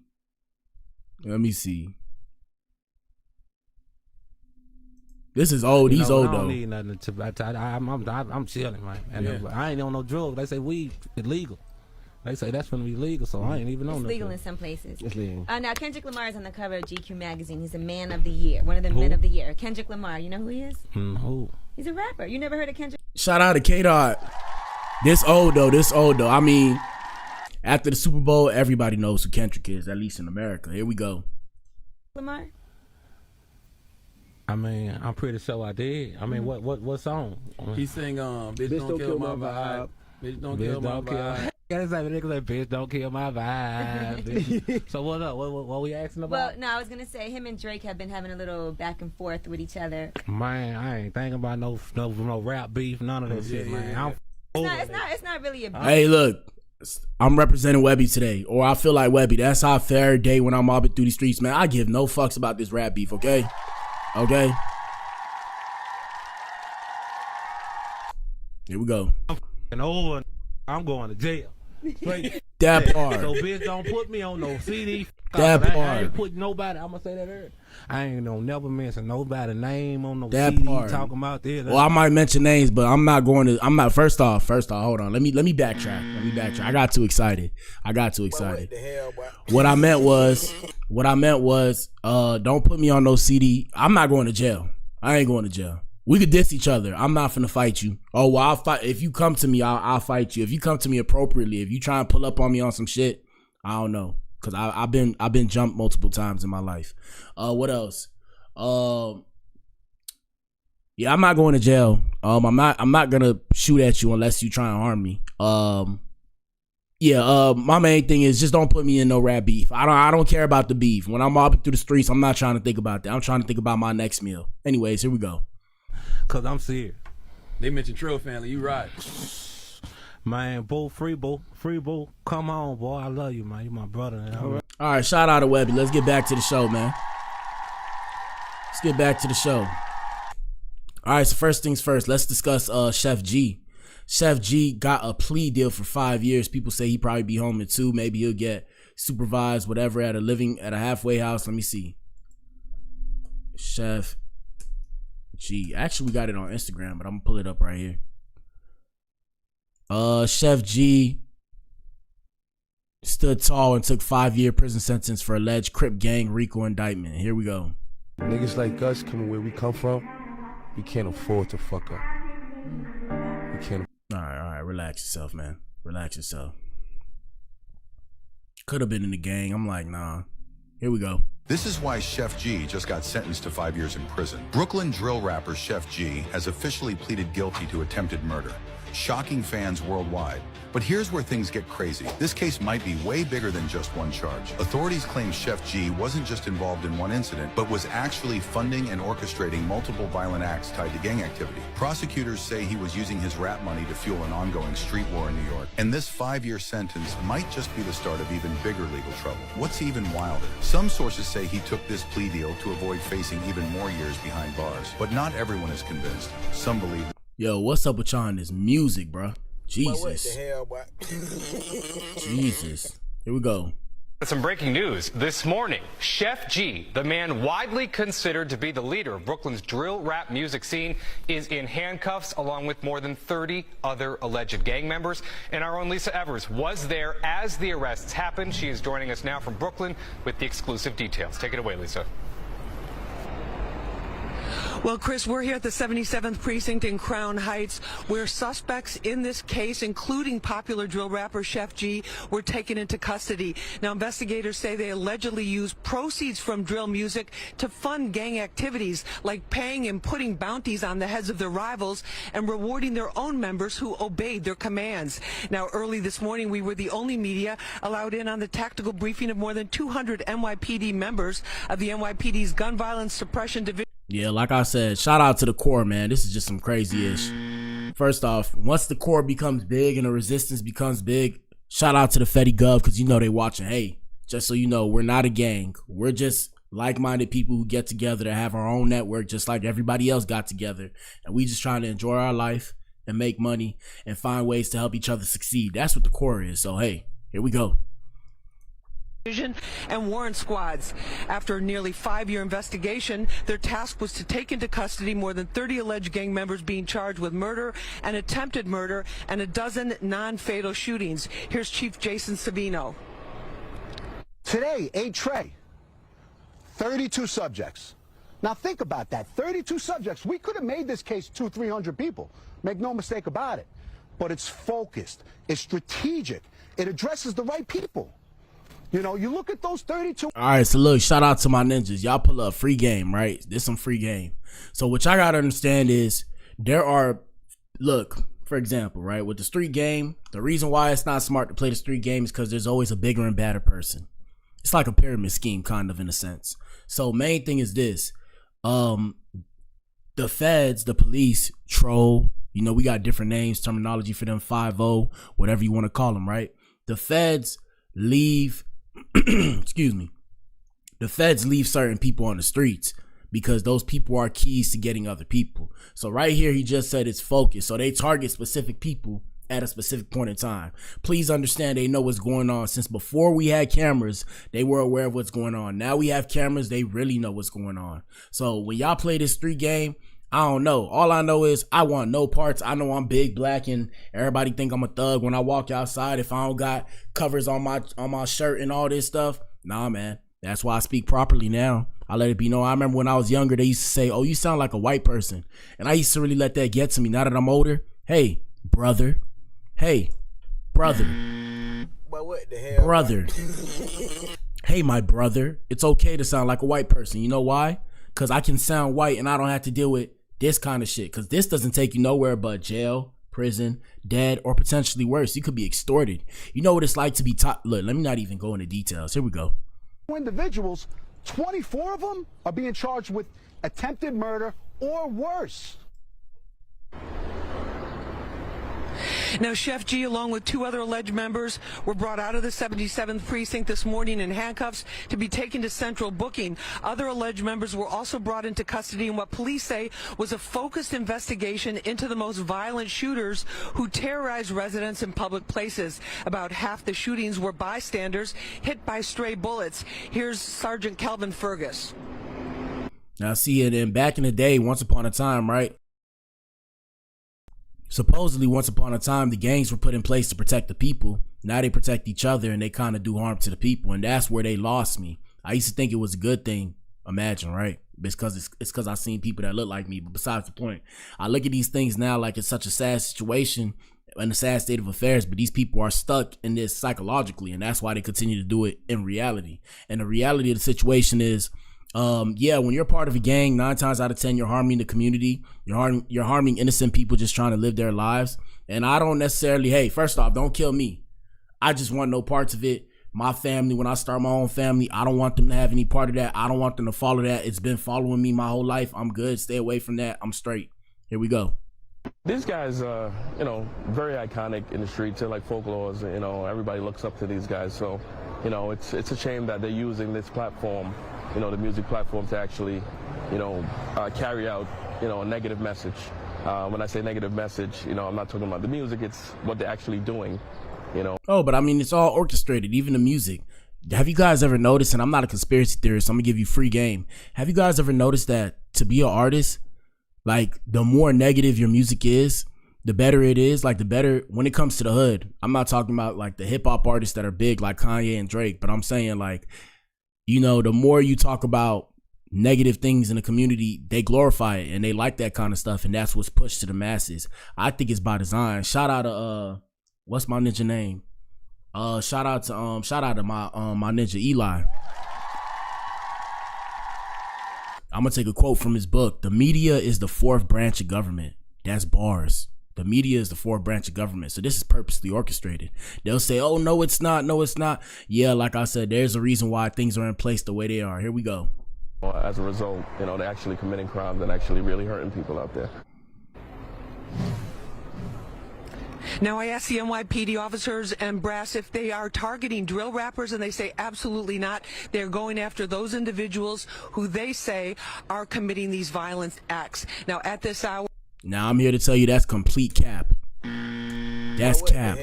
This is old. He's old, I though. don't need nothing I'm chilling, man. And I ain't on no drugs. They say weed illegal. They say that's gonna be legal, so I ain't even on It's no legal drugs. in some places. It's legal. Now, Kendrick Lamar is on the cover of GQ magazine. He's a man of the year, one of the men of the year. Kendrick Lamar, you know who he is? Who? He's a rapper. You never heard of Kendrick? Shout out to K-Dot. This old though. I mean, after the Super Bowl, everybody knows who Kendrick is, at least in America. Here we go. Lamar? I mean, I'm pretty sure I did. I mean, what song? He sing Bitch Don't Kill My Vibe. Bitch Don't Kill My Vibe. Yeah, it's like bitch don't kill my vibe. So what up? What we asking about? Well, no, I was gonna say him and Drake have been having a little back and forth with each other. Man, I ain't thinking about no rap beef, none of that shit, man. It's not really a beef. Hey, look, I'm representing Webby today, or I feel like Webby. That's how fair day when I'm mobbing through the streets, man. I give no fucks about this rap beef, okay? Okay. Here we go. And over, I'm going to jail. Straight. That part. So bitch, don't put me on no CD. That I part. ain't put nobody. I'm gonna say that earlier. I ain't gonna never mention nobody name on no That CD part. talking about this. Well, I might mention names, but I'm not going to. I'm not. First off, hold on. Let me backtrack. I got too excited. What the hell, boy? What I meant was, don't put me on no CD. I'm not going to jail. I ain't going to jail. We could diss each other. I'm not finna fight you. Oh, well, I'll fight. If you come to me, I'll fight you. If you come to me appropriately, if you try and pull up on me on some shit, I don't know. Cause I've been jumped multiple times in my life. What else? Yeah, I'm not going to jail. I'm not gonna shoot at you unless you try and harm me. My main thing is just don't put me in no rap beef. I don't care about the beef. When I'm mobbing through the streets, I'm not trying to think about that. I'm trying to think about my next meal. Anyways, here we go. Cause I'm serious. They mentioned Trill family. You right. Man, free boo. Come on, boy. I love you, man. You my brother. All right, shout out to Webby. Let's get back to the show, man. Let's get back to the show. All right, so first things first. Let's discuss Sheff G. Sheff G got a plea deal for 5 years. People say he probably be home in 2. Maybe he'll get supervised, whatever, at a halfway house. Let me see. Sheff G. Actually, we got it on Instagram, but I'm gonna pull it up right here. Sheff G stood tall and took 5-year prison sentence for alleged Crip gang RICO indictment. Here we go. Niggas like us coming where we come from, we can't afford to fuck up. We can't. All right, relax yourself, man. Relax yourself. Could have been in the gang. I'm like, nah. Here we go. This is why Sheff G just got sentenced to 5 years in prison. Brooklyn drill rapper Sheff G has officially pleaded guilty to attempted murder, shocking fans worldwide. But here's where things get crazy. This case might be way bigger than just one charge. Authorities claim Sheff G wasn't just involved in one incident, but was actually funding and orchestrating multiple violent acts tied to gang activity. Prosecutors say he was using his rap money to fuel an ongoing street war in New York. And this 5-year sentence might just be the start of even bigger legal trouble. What's even wilder? Some sources say he took this plea deal to avoid facing even more years behind bars. But not everyone is convinced. Some believe... Yo, what's up with y'all in this music, bro? Jesus. What the hell, boy? Jesus. Here we go. Some breaking news this morning. Sheff G, the man widely considered to be the leader of Brooklyn's drill rap music scene, is in handcuffs along with more than 30 other alleged gang members. And our own Lisa Evers was there as the arrests happened. She is joining us now from Brooklyn with the exclusive details. Take it away, Lisa. Well, Chris, we're here at the 77th Precinct in Crown Heights, where suspects in this case, including popular drill rapper Sheff G, were taken into custody. Now, investigators say they allegedly used proceeds from drill music to fund gang activities, like paying and putting bounties on the heads of their rivals and rewarding their own members who obeyed their commands. Now, early this morning, we were the only media allowed in on the tactical briefing of more than 200 NYPD members of the NYPD's Gun Violence Suppression Division. Yeah, like I said, shout out to the Corps, man. This is just some crazy-ish. First off, once the Corps becomes big and the resistance becomes big, shout out to the Fetty Gov, because you know they watching. Hey, just so you know, we're not a gang. We're just like-minded people who get together to have our own network, just like everybody else got together. And we just trying to enjoy our life and make money and find ways to help each other succeed. That's what the Corps is. So, hey, here we go. And warrant squads. After a nearly 5-year investigation, their task was to take into custody more than 30 alleged gang members being charged with murder and attempted murder and a dozen non-fatal shootings. Here's Chief Jason Savino. Today, a tray, 32 subjects. Now think about that, 32 subjects. We could have made this case 200-300 people. Make no mistake about it. But it's focused, it's strategic, it addresses the right people. You know, you look at those 32. All right, so look, shout out to my ninjas. Y'all pull up free game, right? This some free game. So what y'all got to understand is there are, look, for example, right, with the street game, the reason why it's not smart to play the street game is because there's always a bigger and badder person. It's like a pyramid scheme, kind of, in a sense. So main thing is this. The feds, the police, troll, you know, we got different names, terminology for them, 5-0, whatever you want to call them, right? The feds leave... excuse me, the feds leave certain people on the streets because those people are keys to getting other people. So right here, he just said it's focused. So they target specific people at a specific point in time. Please understand, they know what's going on. Since before we had cameras, they were aware of what's going on. Now we have cameras, they really know what's going on. So when y'all play this street game, I don't know. All I know is I want no parts. I know I'm big, black, and everybody think I'm a thug when I walk outside. If I don't got covers on my shirt and all this stuff, nah, man. That's why I speak properly now. I let it be known. I remember when I was younger, they used to say, "Oh, you sound like a white person," and I used to really let that get to me. Now that I'm older, hey, brother, hey, brother, but what the hell, brother, hey, my brother. It's okay to sound like a white person. You know why? Because I can sound white and I don't have to deal with this kind of shit, because this doesn't take you nowhere but jail, prison, dead, or potentially worse. You could be extorted. You know what it's like to be taught. Look, let me not even go into details. Here we go. Individuals, 24 of them are being charged with attempted murder or worse. Now, Sheff G, along with 2 other alleged members, were brought out of the 77th Precinct this morning in handcuffs to be taken to central booking. Other alleged members were also brought into custody in what police say was a focused investigation into the most violent shooters who terrorized residents in public places. About half the shootings were bystanders hit by stray bullets. Here's Sergeant Kelvin Fergus. Now see, and then back in the day, once upon a time, right? Supposedly, once upon a time, the gangs were put in place to protect the people. Now they protect each other and they kind of do harm to the people. And that's where they lost me. I used to think it was a good thing. Imagine, right? Because it's because I've seen people that look like me. But besides the point, I look at these things now like it's such a sad situation and a sad state of affairs. But these people are stuck in this psychologically. And that's why they continue to do it in reality. And the reality of the situation is, yeah, when you're part of a gang, 9 times out of 10, you're harming the community. You're harming innocent people just trying to live their lives. And I don't necessarily, hey, first off, don't kill me. I just want no parts of it. My family, when I start my own family, I don't want them to have any part of that. I don't want them to follow that. It's been following me my whole life. I'm good. Stay away from that. I'm straight. Here we go. These guys, you know, very iconic in the streets. They're like folklores. You know, everybody looks up to these guys. So, you know, it's a shame that they're using this platform, you know, the music platform, to actually, you know, carry out, you know, a negative message. When I say negative message, you know, I'm not talking about the music. It's what they're actually doing. You know. Oh, but I mean, it's all orchestrated, even the music. Have you guys ever noticed, and I'm not a conspiracy theorist, so I'm gonna give you free game. Have you guys ever noticed that to be an artist, like the more negative your music is, the better it is? Like the better when it comes to the hood. I'm not talking about like the hip hop artists that are big like Kanye and Drake, but I'm saying like, you know, the more you talk about negative things in the community, they glorify it and they like that kind of stuff, and that's what's pushed to the masses. I think it's by design. Shout out to what's my ninja name? Shout out to my ninja Eli. I'm gonna take a quote from his book. The media is the 4th branch of government. That's bars. The media is the 4th branch of government. So this is purposely orchestrated. They'll say, oh, no, it's not. No, it's not. Yeah, like I said, there's a reason why things are in place the way they are. Here we go. As a result, you know, they're actually committing crimes and actually really hurting people out there. Now, I asked the NYPD officers and brass if they are targeting drill rappers, and they say absolutely not. They're going after those individuals who they say are committing these violent acts. Now, at this hour... Now, I'm here to tell you that's complete cap. That's cap.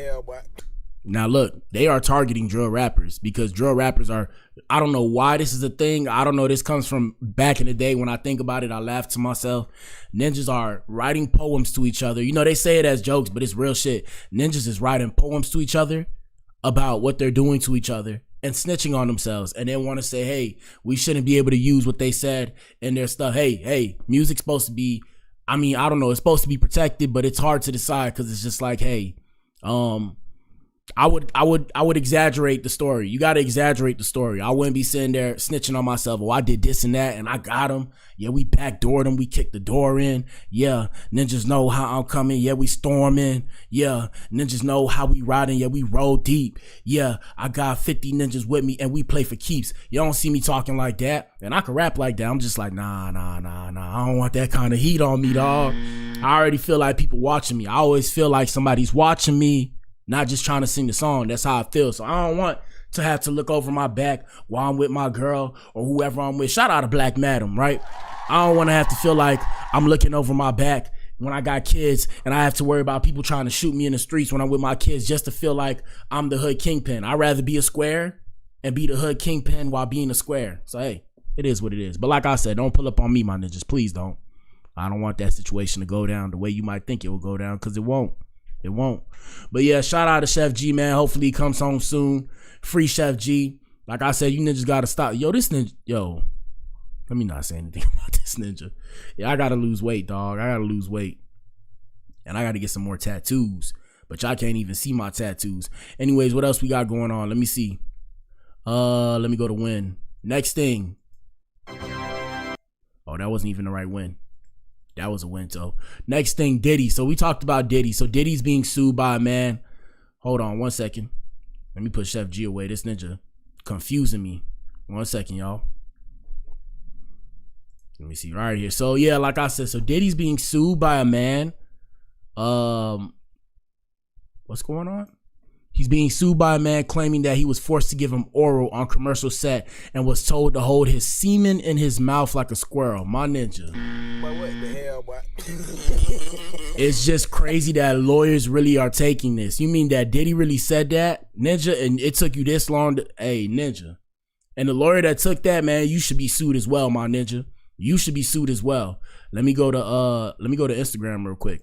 Now, look, they are targeting drill rappers because drill rappers are... I don't know why this is a thing. I don't know. This comes from back in the day. When I think about it, I laugh to myself. Ninjas are writing poems to each other. You know, they say it as jokes, but it's real shit. Ninjas is writing poems to each other about what they're doing to each other and snitching on themselves, and then want to say, hey, we shouldn't be able to use what they said in their stuff. Hey, music's supposed to be, I mean, I don't know, it's supposed to be protected, but it's hard to decide because it's just like, hey, I would exaggerate the story. You got to exaggerate the story. I wouldn't be sitting there snitching on myself. Oh, I did this and that and I got him. Yeah, we backdoored him. We kicked the door in. Yeah, ninjas know how I'm coming. Yeah, we storm in. Yeah, ninjas know how we riding. Yeah, we roll deep. Yeah, I got 50 ninjas with me and we play for keeps. You don't see me talking like that. And I can rap like that. I'm just like, nah. I don't want that kind of heat on me, dog. I already feel like people watching me. I always feel like somebody's watching me, not just trying to sing the song. That's how I feel. So I don't want to have to look over my back while I'm with my girl or whoever I'm with. Shout out to Black Madam, right? I don't want to have to feel like I'm looking over my back when I got kids and I have to worry about people trying to shoot me in the streets when I'm with my kids just to feel like I'm the hood kingpin. I'd rather be a square and be the hood kingpin while being a square. So, hey, it is what it is. But like I said, don't pull up on me, my ninjas. Please don't. I don't want that situation to go down the way you might think it will go down, because it won't. It won't. But yeah, shout out to Sheff G, man. Hopefully he comes home soon. Free Sheff G. Like I said, you ninjas gotta stop. Yo, this ninja, let me not say anything about this ninja. Yeah, I gotta lose weight, dog. I gotta lose weight. And I gotta get some more tattoos. But y'all can't even see my tattoos. Anyways, what else we got going on? Let me see. Let me go to win. Next thing. Oh, that wasn't even the right win. That was a win, though. Next thing, Diddy. So we talked about Diddy. So Diddy's being sued by a man. Hold on 1 second. Let me put Sheff G away. This ninja confusing me. 1 second, y'all. Let me see right here. So yeah, like I said, so Diddy's being sued by a man. What's going on? He's being sued by a man claiming that he was forced to give him oral on commercial set and was told to hold his semen in his mouth like a squirrel. My ninja. But what the hell, boy? It's just crazy that lawyers really are taking this. You mean that Diddy really said that, ninja, and it took you this long to, hey, ninja. And the lawyer that took that, man, you should be sued as well, my ninja. You should be sued as well. Let me go to Instagram real quick.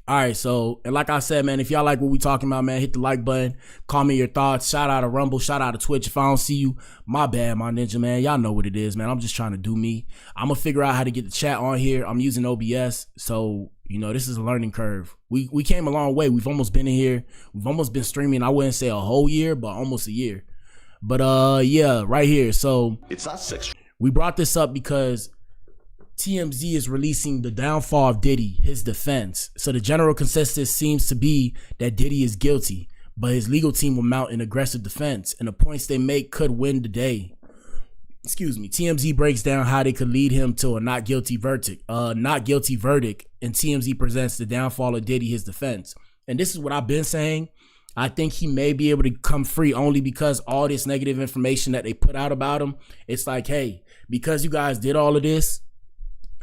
All right, so, and like I said, man, if y'all like what we talking about, man, hit the like button. Comment your thoughts. Shout out to Rumble. Shout out to Twitch. If I don't see you, my bad, my ninja, man. Y'all know what it is, man. I'm just trying to do me. I'm going to figure out how to get the chat on here. I'm using OBS, so, you know, this is a learning curve. We came a long way. We've almost been in here. We've almost been streaming, I wouldn't say a whole year, but almost a year. But, yeah, right here. So, it's not sexual. We brought this up because TMZ is releasing the downfall of Diddy, his defense. So the general consensus seems to be that Diddy is guilty, but his legal team will mount an aggressive defense, and the points they make could win the day. Excuse me. TMZ breaks down how they could lead him to a not guilty verdict. And TMZ presents the downfall of Diddy, his defense. And this is what I've been saying. I think he may be able to come free only because all this negative information that they put out about him. It's like, hey, because you guys did all of this,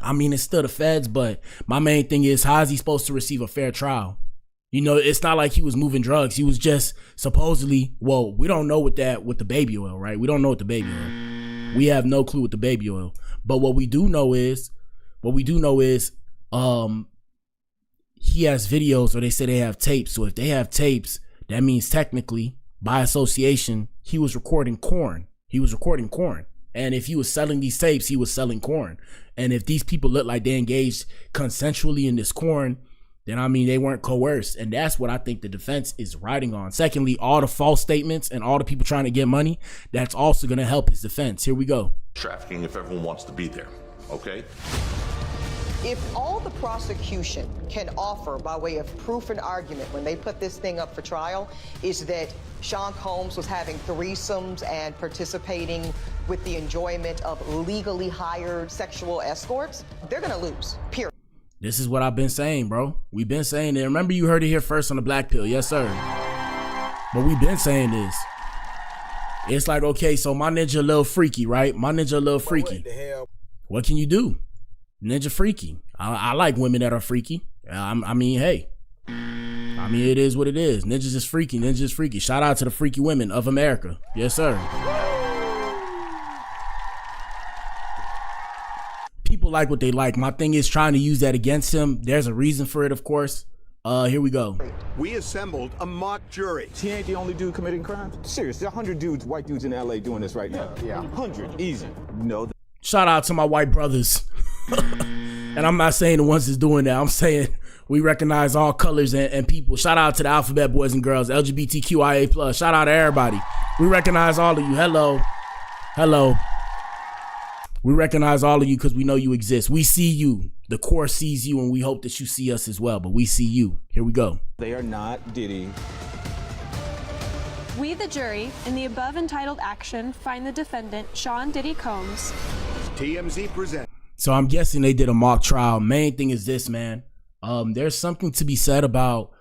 I mean, it's still the feds, but my main thing is, how is he supposed to receive a fair trial? You know, it's not like he was moving drugs. He was just supposedly, well, we don't know with the baby oil, right? We don't know with the baby oil. We have no clue with the baby oil. But what we do know is, he has videos, or they say they have tapes. So if they have tapes, that means technically, by association, he was recording corn. And if he was selling these tapes, he was selling corn. And if these people look like they engaged consensually in this corn, then I mean, they weren't coerced. And that's what I think the defense is riding on. Secondly, all the false statements and all the people trying to get money, that's also going to help his defense. Here we go. Trafficking if everyone wants to be there, okay? If all the prosecution can offer by way of proof and argument when they put this thing up for trial is that Sean Combs was having threesomes and participating with the enjoyment of legally hired sexual escorts, they're going to lose, period. This is what I've been saying, bro. We've been saying it. Remember, you heard it here first on the Blac Pill. Yes, sir. But we've been saying this. It's like, okay, so my ninja a little freaky, right? My ninja a little freaky. What the hell? What can you do? Ninja freaky. I like women that are freaky. I mean, hey. I mean, it is what it is. Ninjas is freaky. Ninjas is freaky. Shout out to the freaky women of America. Yes, sir. People like what they like. My thing is trying to use that against him. There's a reason for it, of course. Here we go. We assembled a mock jury. He ain't the only dude committing crimes. Seriously, 100 dudes, white dudes in LA doing this right now. Yeah, 100, easy. No. Shout out to my white brothers. And I'm not saying the ones that's doing that. I'm saying we recognize all colors and people. Shout out to the alphabet boys and girls, LGBTQIA+. Shout out to everybody. We recognize all of you. Hello. We recognize all of you because we know you exist. We see you. The core sees you, and we hope that you see us as well. But we see you. Here we go. They are not Diddy. We, the jury, in the above entitled action, find the defendant, Sean Diddy Combs. TMZ presents. So I'm guessing they did a mock trial. Main thing is this, man. There's something to be said about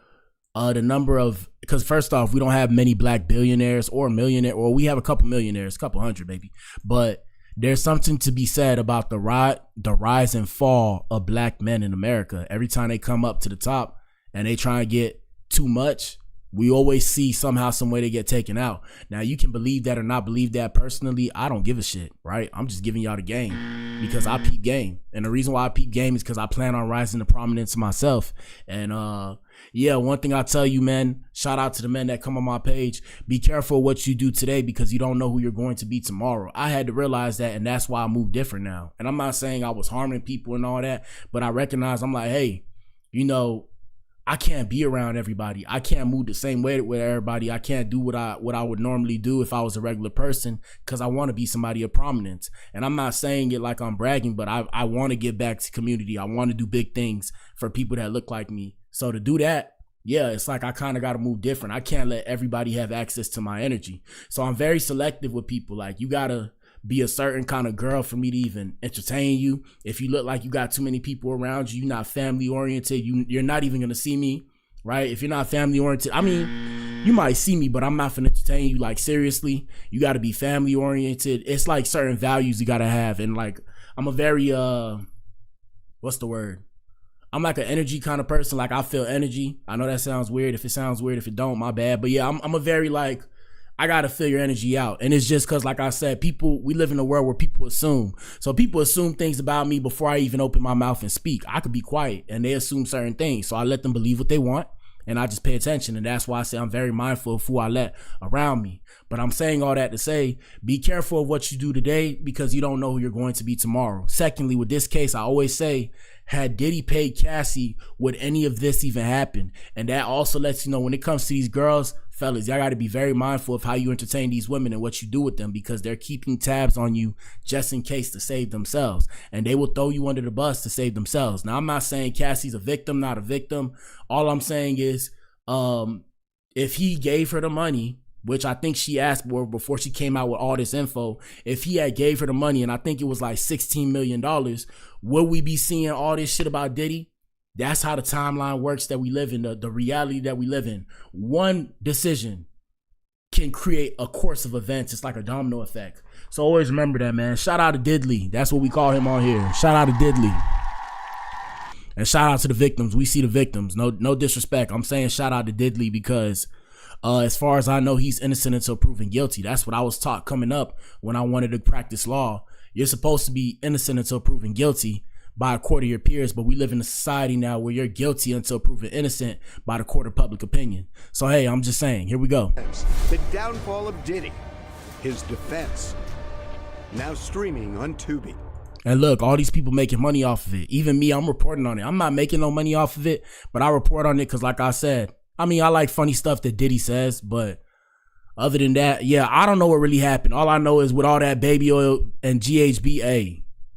the number of, because first off, we don't have many black billionaires or millionaire, or we have a couple millionaires, a couple hundred maybe. But there's something to be said about the rise and fall of black men in America. Every time they come up to the top and they try and get too much, we always see somehow, some way they get taken out. Now, you can believe that or not believe that. Personally, I don't give a shit, right? I'm just giving y'all the game because I peep game. And the reason why I peep game is because I plan on rising to prominence myself. And yeah, one thing I tell you, man, shout out to the men that come on my page. Be careful what you do today because you don't know who you're going to be tomorrow. I had to realize that, and that's why I move different now. And I'm not saying I was harming people and all that, but I recognize, I'm like, hey, you know, I can't be around everybody. I can't move the same way with everybody. I can't do what I would normally do if I was a regular person because I want to be somebody of prominence. And I'm not saying it like I'm bragging, but I want to give back to community. I want to do big things for people that look like me. So to do that, yeah, it's like I kind of got to move different. I can't let everybody have access to my energy. So I'm very selective with people. Like, you got to be a certain kind of girl for me to even entertain you. If you look like you got too many people around you, you're not family oriented, you're not even gonna see me, right? If you're not family oriented, I mean, you might see me, but I'm not gonna entertain you. Like, seriously, you got to be family oriented. It's like certain values you gotta have. And like, I'm a very what's the word? I'm like an energy kind of person. Like, I feel energy. I know that sounds weird. If it sounds weird, if it don't, my bad. But yeah, I'm a very like, I gotta feel your energy out. And it's just cause like I said, we live in a world where people assume. So people assume things about me before I even open my mouth and speak. I could be quiet and they assume certain things. So I let them believe what they want and I just pay attention. And that's why I say I'm very mindful of who I let around me. But I'm saying all that to say, be careful of what you do today because you don't know who you're going to be tomorrow. Secondly, with this case, I always say, had Diddy paid Cassie, would any of this even happen? And that also lets you know when it comes to these girls, fellas, y'all got to be very mindful of how you entertain these women and what you do with them because they're keeping tabs on you just in case to save themselves. And they will throw you under the bus to save themselves. Now, I'm not saying Cassie's a victim, not a victim. All I'm saying is if he gave her the money, which I think she asked for before she came out with all this info, if he had gave her the money, and I think it was like $16 million, will we be seeing all this shit about Diddy? That's how the timeline works that we live in, the reality that we live in. One decision can create a course of events. It's like a domino effect. So always remember that, man. Shout out to Diddley. That's what we call him on here. Shout out to Diddley. And shout out to the victims. We see the victims. No disrespect. I'm saying shout out to Diddley because as far as I know, he's innocent until proven guilty. That's what I was taught coming up when I wanted to practice law. You're supposed to be innocent until proven guilty by a court of your peers, but we live in a society now where you're guilty until proven innocent by the court of public opinion. So, hey, I'm just saying, here we go. The downfall of Diddy, his defense, now streaming on Tubi. And look, all these people making money off of it. Even me, I'm reporting on it. I'm not making no money off of it, but I report on it because like I said, I mean, I like funny stuff that Diddy says, but other than that, yeah, I don't know what really happened. All I know is with all that baby oil and GHB,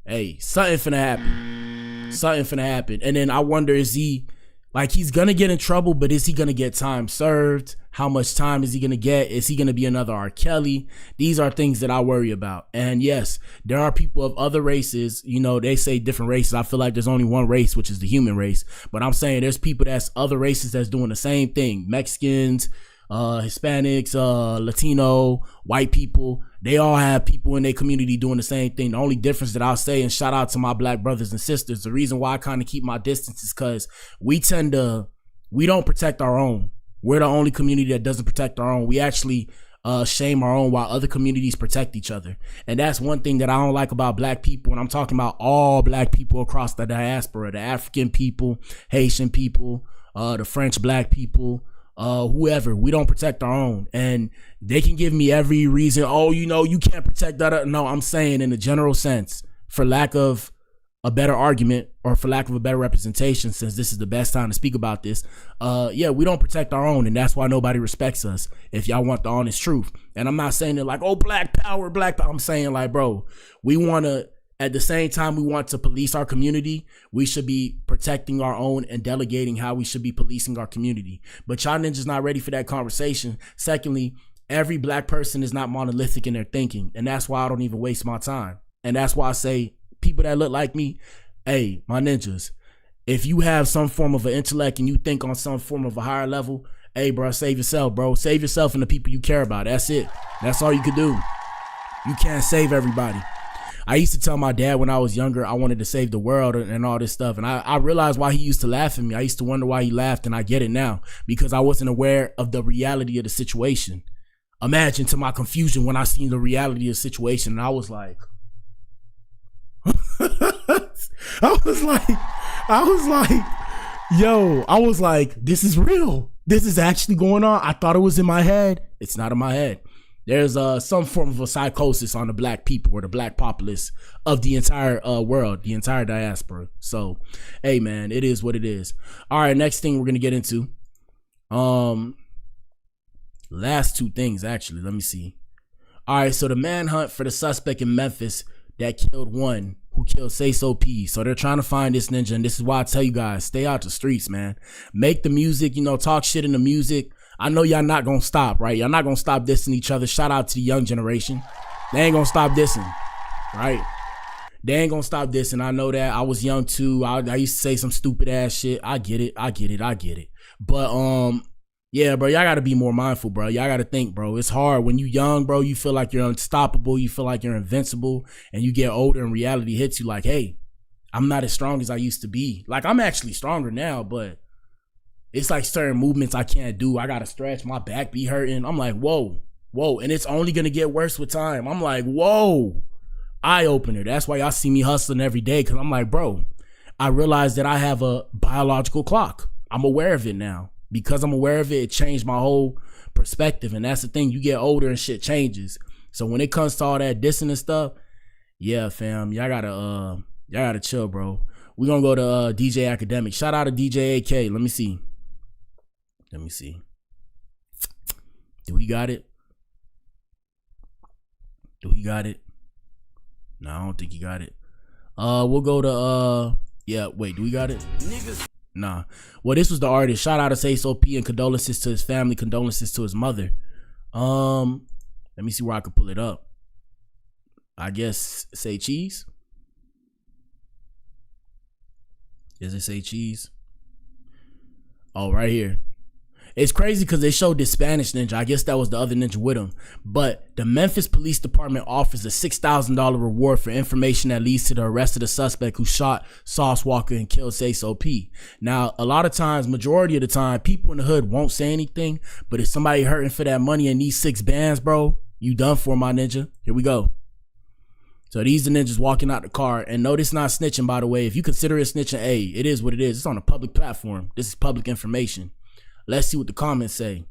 hey, something finna happen. Something finna happen. And then I wonder, is he, like, he's gonna get in trouble, but is he gonna get time served? How much time is he gonna get? Is he gonna be another R. Kelly? These are things that I worry about. And yes, there are people of other races, you know, they say different races. I feel like there's only one race, which is the human race. But I'm saying there's people that's other races that's doing the same thing. Mexicans, Hispanics, Latino, white people. They all have people in their community doing the same thing. The only difference that I'll say, and shout out to my black brothers and sisters, the reason why I kind of keep my distance is because we don't protect our own. We're the only community that doesn't protect our own. We actually shame our own while other communities protect each other. And that's one thing that I don't like about black people. And I'm talking about all black people across the diaspora, the African people, Haitian people, the French black people, whoever. We don't protect our own. And they can give me every reason, oh, you know, you can't protect that. No, I'm saying in a general sense, for lack of a better argument or for lack of a better representation, since this is the best time to speak about this, yeah, we don't protect our own, and that's why nobody respects us, if y'all want the honest truth. And I'm not saying it like, oh, black power. I'm saying like, bro, we want to, at the same time we want to police our community, we should be protecting our own and delegating how we should be policing our community. But y'all ninjas not ready for that conversation. Secondly, every black person is not monolithic in their thinking, and that's why I don't even waste my time. And that's why I say, people that look like me, hey, my ninjas, if you have some form of an intellect and you think on some form of a higher level, hey, bro, save yourself, bro. Save yourself and the people you care about. That's it. That's all you could do. You can't save everybody. I used to tell my dad when I was younger, I wanted to save the world and all this stuff. And I realized why he used to laugh at me. I used to wonder why he laughed, and I get it now because I wasn't aware of the reality of the situation. Imagine to my confusion when I seen the reality of the situation, and I was like, I was like, this is real. This is actually going on. I thought it was in my head. It's not in my head. There's some form of a psychosis on the black people or the black populace of the entire world, the entire diaspora. So, hey, man, it is what it is. All right, next thing we're going to get into. Last two things, actually. Let me see. All right, so the manhunt for the suspect in Memphis that killed one who killed Sayso P. So they're trying to find this ninja, and this is why I tell you guys, stay out the streets, man. Make the music, you know, talk shit in the music. I know y'all not gonna stop, right? Y'all not gonna stop dissing each other. Shout out to the young generation. They ain't gonna stop dissing, right? They ain't gonna stop dissing. I know that. I was young too. I used to say some stupid ass shit. I get it. But yeah, bro, y'all gotta be more mindful, bro. Y'all gotta think, bro. It's hard when you young, bro. You feel like you're unstoppable. You feel like you're invincible, and you get older and reality hits you like, hey, I'm not as strong as I used to be. Like, I'm actually stronger now, but it's like certain movements I can't do. I gotta stretch, my back be hurting. I'm like, whoa, whoa, and it's only gonna get worse with time. I'm like, whoa, eye opener. That's why y'all see me hustling every day, because I'm like, bro, I realize that I have a biological clock. I'm aware of it now. Because I'm aware of it, it changed my whole perspective. And that's the thing, you get older and shit changes. So when it comes to all that dissing and stuff, yeah, fam, y'all gotta chill, bro. We gonna go to DJ Academic. Shout out to DJ AK. Let me see. Do we got it? No, I don't think he got it. We'll go to yeah, wait, do we got it? Niggas. Nah. Well, this was the artist. Shout out to Sayso P and condolences to his family, condolences to his mother. Let me see where I can pull it up. I guess say cheese. Does it say cheese? Oh, right here. It's crazy because they showed this Spanish ninja. I guess that was the other ninja with him. But the Memphis Police Department offers a $6,000 reward for information that leads to the arrest of the suspect who shot Sauce Walka and killed Sayso P. Now, a lot of times, majority of the time, people in the hood won't say anything. But if somebody hurting for that money and these 6 bands, bro, you done for, my ninja. Here we go. So these the ninjas walking out the car. And no, this not snitching, by the way. If you consider it snitching, hey, it is what it is. It's on a public platform. This is public information. Let's see what the comments say.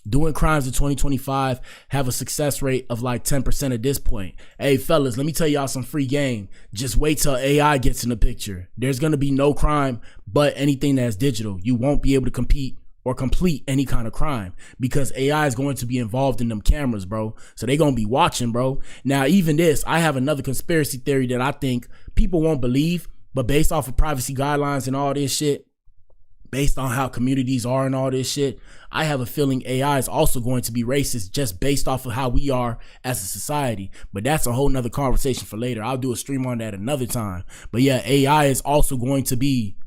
Doing crimes in 2025 have a success rate of like 10% at this point. Hey, fellas, let me tell y'all some free game. Just wait till AI gets in the picture. There's going to be no crime but anything that's digital. You won't be able to compete or complete any kind of crime because AI is going to be involved in them cameras, bro. So they're going to be watching, bro. Now, even this, I have another conspiracy theory that I think people won't believe, but based off of privacy guidelines and all this shit, based on how communities are and all this shit, I have a feeling AI is also going to be racist just based off of how we are as a society. But that's a whole nother conversation for later. I'll do a stream on that another time. But yeah, AI is also going to be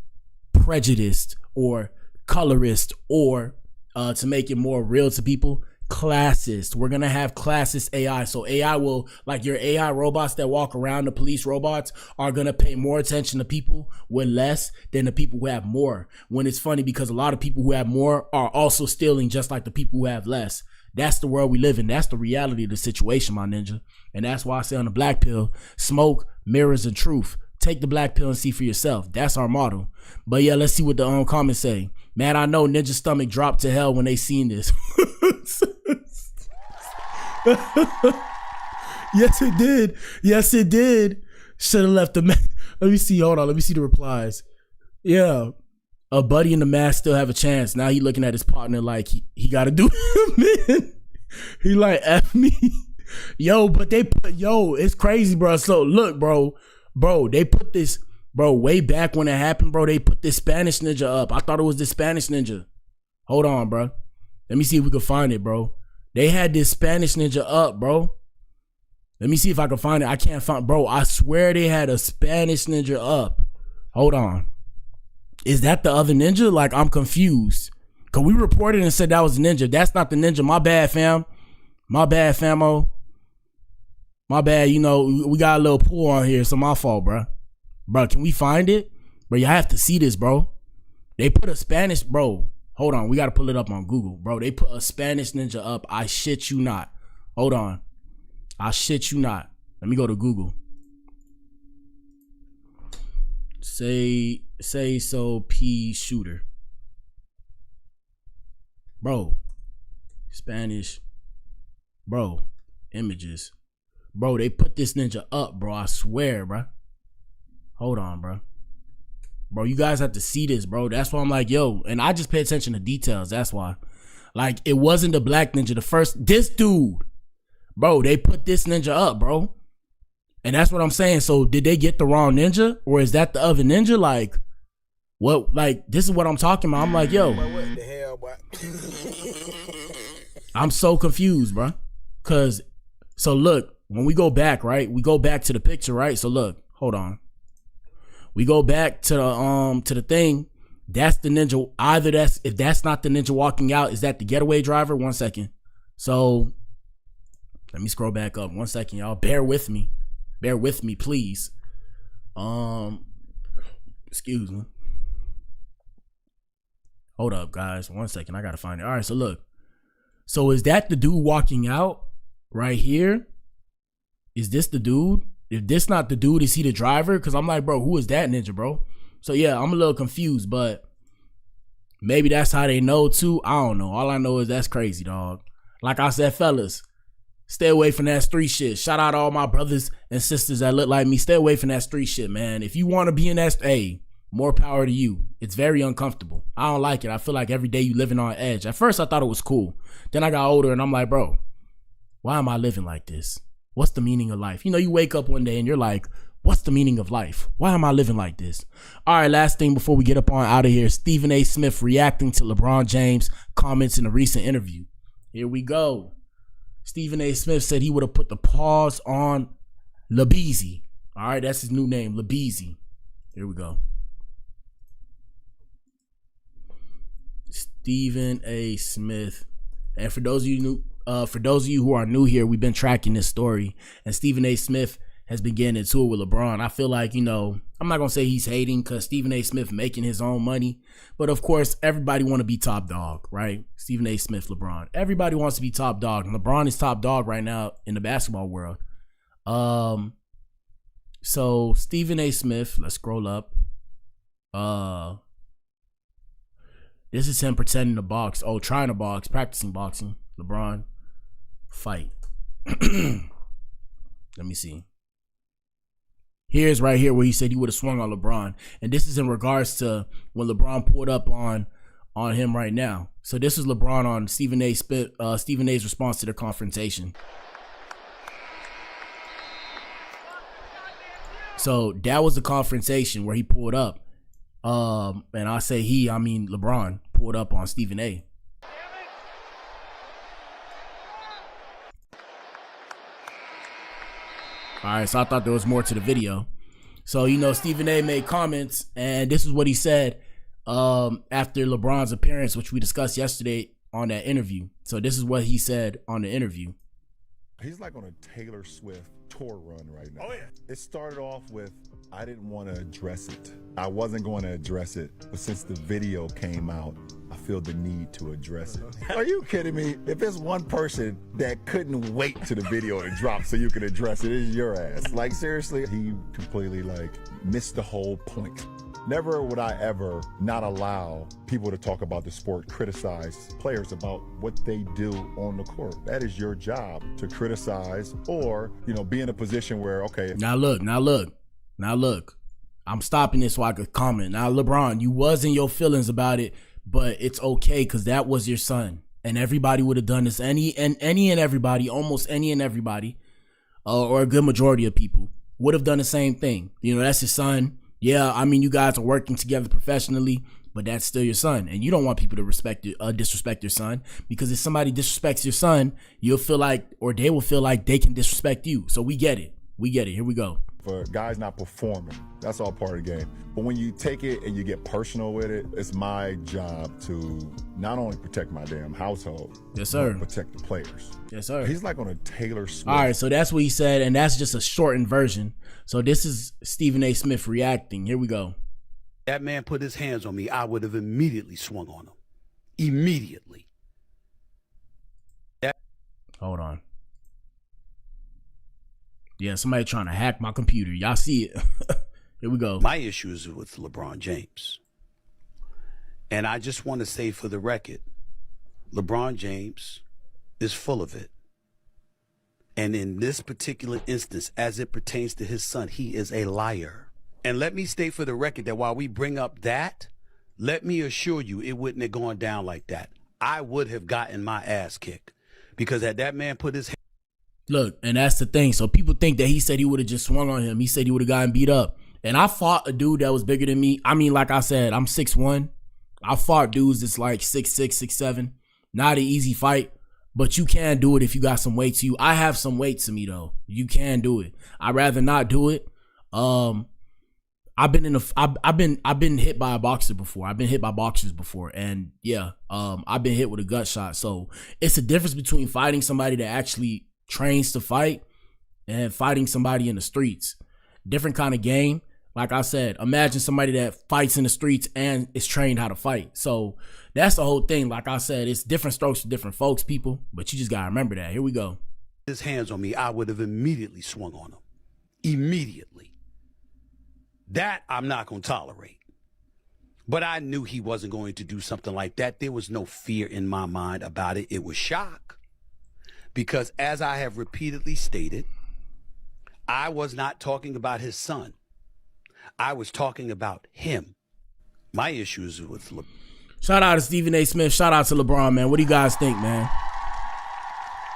prejudiced or colorist or to make it more real to people, classist. We're gonna have classist AI. So AI will, like your AI robots that walk around, the police robots, are gonna pay more attention to people with less than the people who have more. When it's funny because a lot of people who have more are also stealing just like the people who have less. That's the world we live in. That's the reality of the situation, my ninja. And that's why I say on the Blac Pill, smoke, mirrors, and truth. Take the Blac Pill and see for yourself. That's our motto. But yeah, let's see what the comments say. Man, I know Ninja's stomach dropped to hell when they seen this. Yes, it did. Yes, it did. Should have left the mask. Let me see. Hold on. Let me see the replies. Yeah. A buddy in the mask still have a chance. Now he looking at his partner like he got to do it, man. He like, F me. Yo, but they put, it's crazy, bro. So look, bro, they put this, bro, way back when it happened, bro, they put this Spanish ninja up. I thought it was the Spanish ninja. Hold on, bro. Let me see if we can find it, bro. They had this Spanish ninja up, bro. Let me see if I can find it. I can't find, bro. I swear they had a Spanish ninja up. Hold on. Is that the other ninja? Like, I'm confused. Cause we reported and said that was the ninja. That's not the ninja. My bad, fam. My bad, famo. My bad. You know, we got a little pool on here, so my fault, bro. Bro, can we find it? Bro, you have to see this, bro. They put a Spanish, bro. Hold on, we got to pull it up on Google. Bro, they put a Spanish ninja up. I shit you not. Hold on. I shit you not. Let me go to Google. Sayso P shooter. Bro. Spanish. Bro. Images. Bro, they put this ninja up, bro. I swear, bro. Hold on, bro. Bro, you guys have to see this, bro. That's why I'm like, yo. And I just pay attention to details. That's why. Like, it wasn't the black ninja. The first, this dude. Bro, they put this ninja up, bro. And that's what I'm saying. So, did they get the wrong ninja? Or is that the other ninja? Like, what? Like, this is what I'm talking about. I'm like, yo. What the hell, boy? I'm so confused, bro. Because, so look, when we go back, right? We go back to the picture, right? So, look, hold on. We go back to the thing. That's the ninja. Either that's, if that's not the ninja walking out, is that the getaway driver? 1 second. So let me scroll back up. 1 second, y'all. Bear with me. Bear with me, please. Excuse me. Hold up, guys. 1 second. I gotta find it. All right, so look. So is that the dude walking out right here? Is this the dude? If this not the dude, is he the driver? Because I'm like, bro, who is that ninja, bro? So yeah, I'm a little confused, but maybe that's how they know too. I don't know. All I know is that's crazy, dog. Like I said, fellas, stay away from that street shit. Shout out to all my brothers and sisters that look like me. Stay away from that street shit, man. If you want to be in that, hey, more power to you. It's very uncomfortable. I don't like it. I feel like every day you living on edge. At first, I thought it was cool. Then I got older and I'm like, bro, why am I living like this? What's the meaning of life? You know, you wake up one day and you're like, what's the meaning of life? Why am I living like this? All right, last thing before we get up on out of here. Stephen A. Smith reacting to LeBron James' comments in a recent interview. Here we go. Stephen A. Smith said he would have put the pause on LeBeezy. All right, that's his new name, LeBeezy. Here we go. Stephen A. Smith. And for those of you who are new here, we've been tracking this story, and Stephen A. Smith has been getting into it with LeBron. I feel like, you know, I'm not gonna say he's hating because Stephen A. Smith making his own money, but of course everybody want to be top dog, right? Stephen A. Smith, LeBron, everybody wants to be top dog, and LeBron is top dog right now in the basketball world. So Stephen A. Smith, let's scroll up. This is him pretending to box. Oh, trying to box, practicing boxing. LeBron, fight. Let me see. Here's right here where he said he would have swung on LeBron. And this is in regards to when LeBron pulled up on him right now. So this is LeBron on Stephen A's response to the confrontation. So that was the confrontation where he pulled up. And I say I mean LeBron pulled up on Stephen A. All right, so I thought there was more to the video. So, you know, Stephen A made comments, and this is what he said after LeBron's appearance, which we discussed yesterday on that interview. So this is what he said on the interview. He's like on a Taylor Swift tour run right now. Oh, yeah. It started off with, I didn't want to address it. I wasn't going to address it, but since the video came out, I feel the need to address it. Are you kidding me? If there's one person that couldn't wait to the video to drop so you could address it, it's your ass. Like, seriously, he completely, like, missed the whole point. Never would I ever not allow people to talk about the sport, criticize players about what they do on the court. That is your job, to criticize or, you know, be in a position where, okay. Now look. I'm stopping this so I could comment. Now, LeBron, you was in your feelings about it, but it's okay because that was your son. And everybody would have done this. Almost any and everybody, or a good majority of people would have done the same thing. You know, that's your son. Yeah, I mean, you guys are working together professionally, but that's still your son. And you don't want people to disrespect your son, because if somebody disrespects your son, you'll feel like, or they will feel like they can disrespect you. So we get it. Here we go. For guys not performing, that's all part of the game. But when you take it and you get personal with it, it's my job to not only protect my damn household, yes, sir, but protect the players. Yes, sir. He's like on a Taylor Swift. All right, so that's what he said, and that's just a shortened version. So this is Stephen A. Smith reacting. Here we go. That man put his hands on me, I would have immediately swung on him. Immediately. Hold on. Yeah, somebody trying to hack my computer. Y'all see it. Here we go. My issue is with LeBron James. And I just want to say for the record, LeBron James is full of it. And in this particular instance, as it pertains to his son, he is a liar. And let me state for the record that while we bring up that, let me assure you it wouldn't have gone down like that. I would have gotten my ass kicked. Because had that man put his... Look, and that's the thing. So people think that he said he would have just swung on him. He said he would have gotten beat up. And I fought a dude that was bigger than me. I mean, like I said, I'm 6'1". I fought dudes that's like 6'6", 6'7". Not an easy fight, but you can do it if you got some weight to you. I have some weight to me though. You can do it. I'd rather not do it. I've been hit by a boxer before. I've been hit by boxers before, and yeah, I've been hit with a gut shot. So it's a difference between fighting somebody that actually trains to fight and fighting somebody in the streets. Different kind of game. Like I said, imagine somebody that fights in the streets and is trained how to fight. So that's the whole thing. Like I said, it's different strokes for different folks, people. But you just got to remember that. Here we go. His hands on me, I would have immediately swung on him. Immediately. That I'm not going to tolerate. But I knew he wasn't going to do something like that. There was no fear in my mind about it. It was shock. Because as I have repeatedly stated, I was not talking about his son. I was talking about him. My issues with LeBron. Shout out to Stephen A. Smith. Shout out to LeBron, man. What do you guys think, man?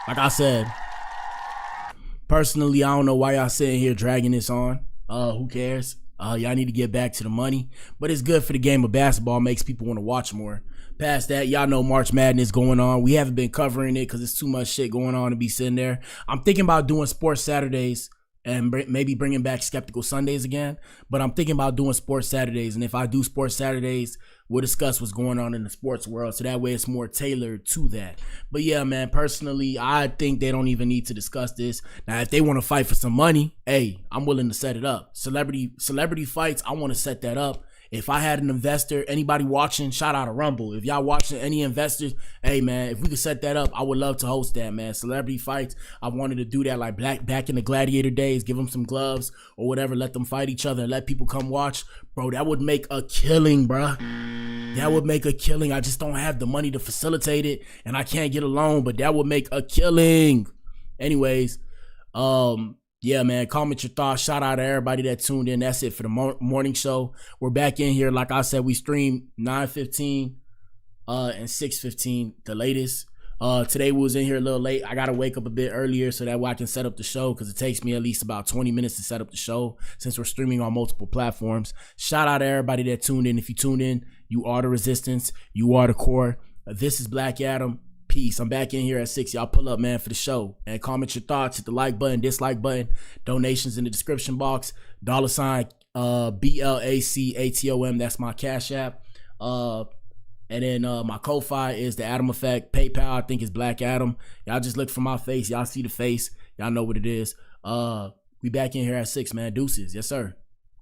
Like I said, personally, I don't know why y'all sitting here dragging this on. Who cares? Y'all need to get back to the money. But it's good for the game of basketball. Makes people want to watch more. Past that, y'all know March Madness going on. We haven't been covering it because it's too much shit going on to be sitting there. I'm thinking about doing Sports Saturdays and maybe bringing back Skeptical Sundays again. But I'm thinking about doing Sports Saturdays. And if I do Sports Saturdays, we'll discuss what's going on in the sports world. So that way it's more tailored to that. But yeah, man, personally, I think they don't even need to discuss this. Now, if they want to fight for some money, hey, I'm willing to set it up. Celebrity fights, I want to set that up. If I had an investor, anybody watching, shout out to Rumble. If y'all watching, any investors, hey man, if we could set that up, I would love to host that, man. Celebrity fights, I wanted to do that like back in the gladiator days, give them some gloves or whatever, let them fight each other and let people come watch. Bro, that would make a killing, bro. That would make a killing. I just don't have the money to facilitate it and I can't get a loan, but that would make a killing. Anyways, yeah, man, comment your thoughts. Shout out to everybody that tuned in. That's it for the morning show. We're back in here. Like I said, we stream 9:15 and 6:15, the latest. Today we was in here a little late. I got to wake up a bit earlier so that way I can set up the show because it takes me at least about 20 minutes to set up the show since we're streaming on multiple platforms. Shout out to everybody that tuned in. If you tuned in, you are the resistance. You are the core. This is Black Adam. Peace. I'm back in here at 6. Y'all pull up, man, for the show. And comment your thoughts. Hit the like button, dislike button. Donations in the description box. $sign BLACATOM. That's my Cash App. And then my Ko-Fi is the Adam Effect. PayPal, I think, is Black Adam. Y'all just look for my face. Y'all see the face. Y'all know what it is. We back in here at 6, man. Deuces. Yes, sir.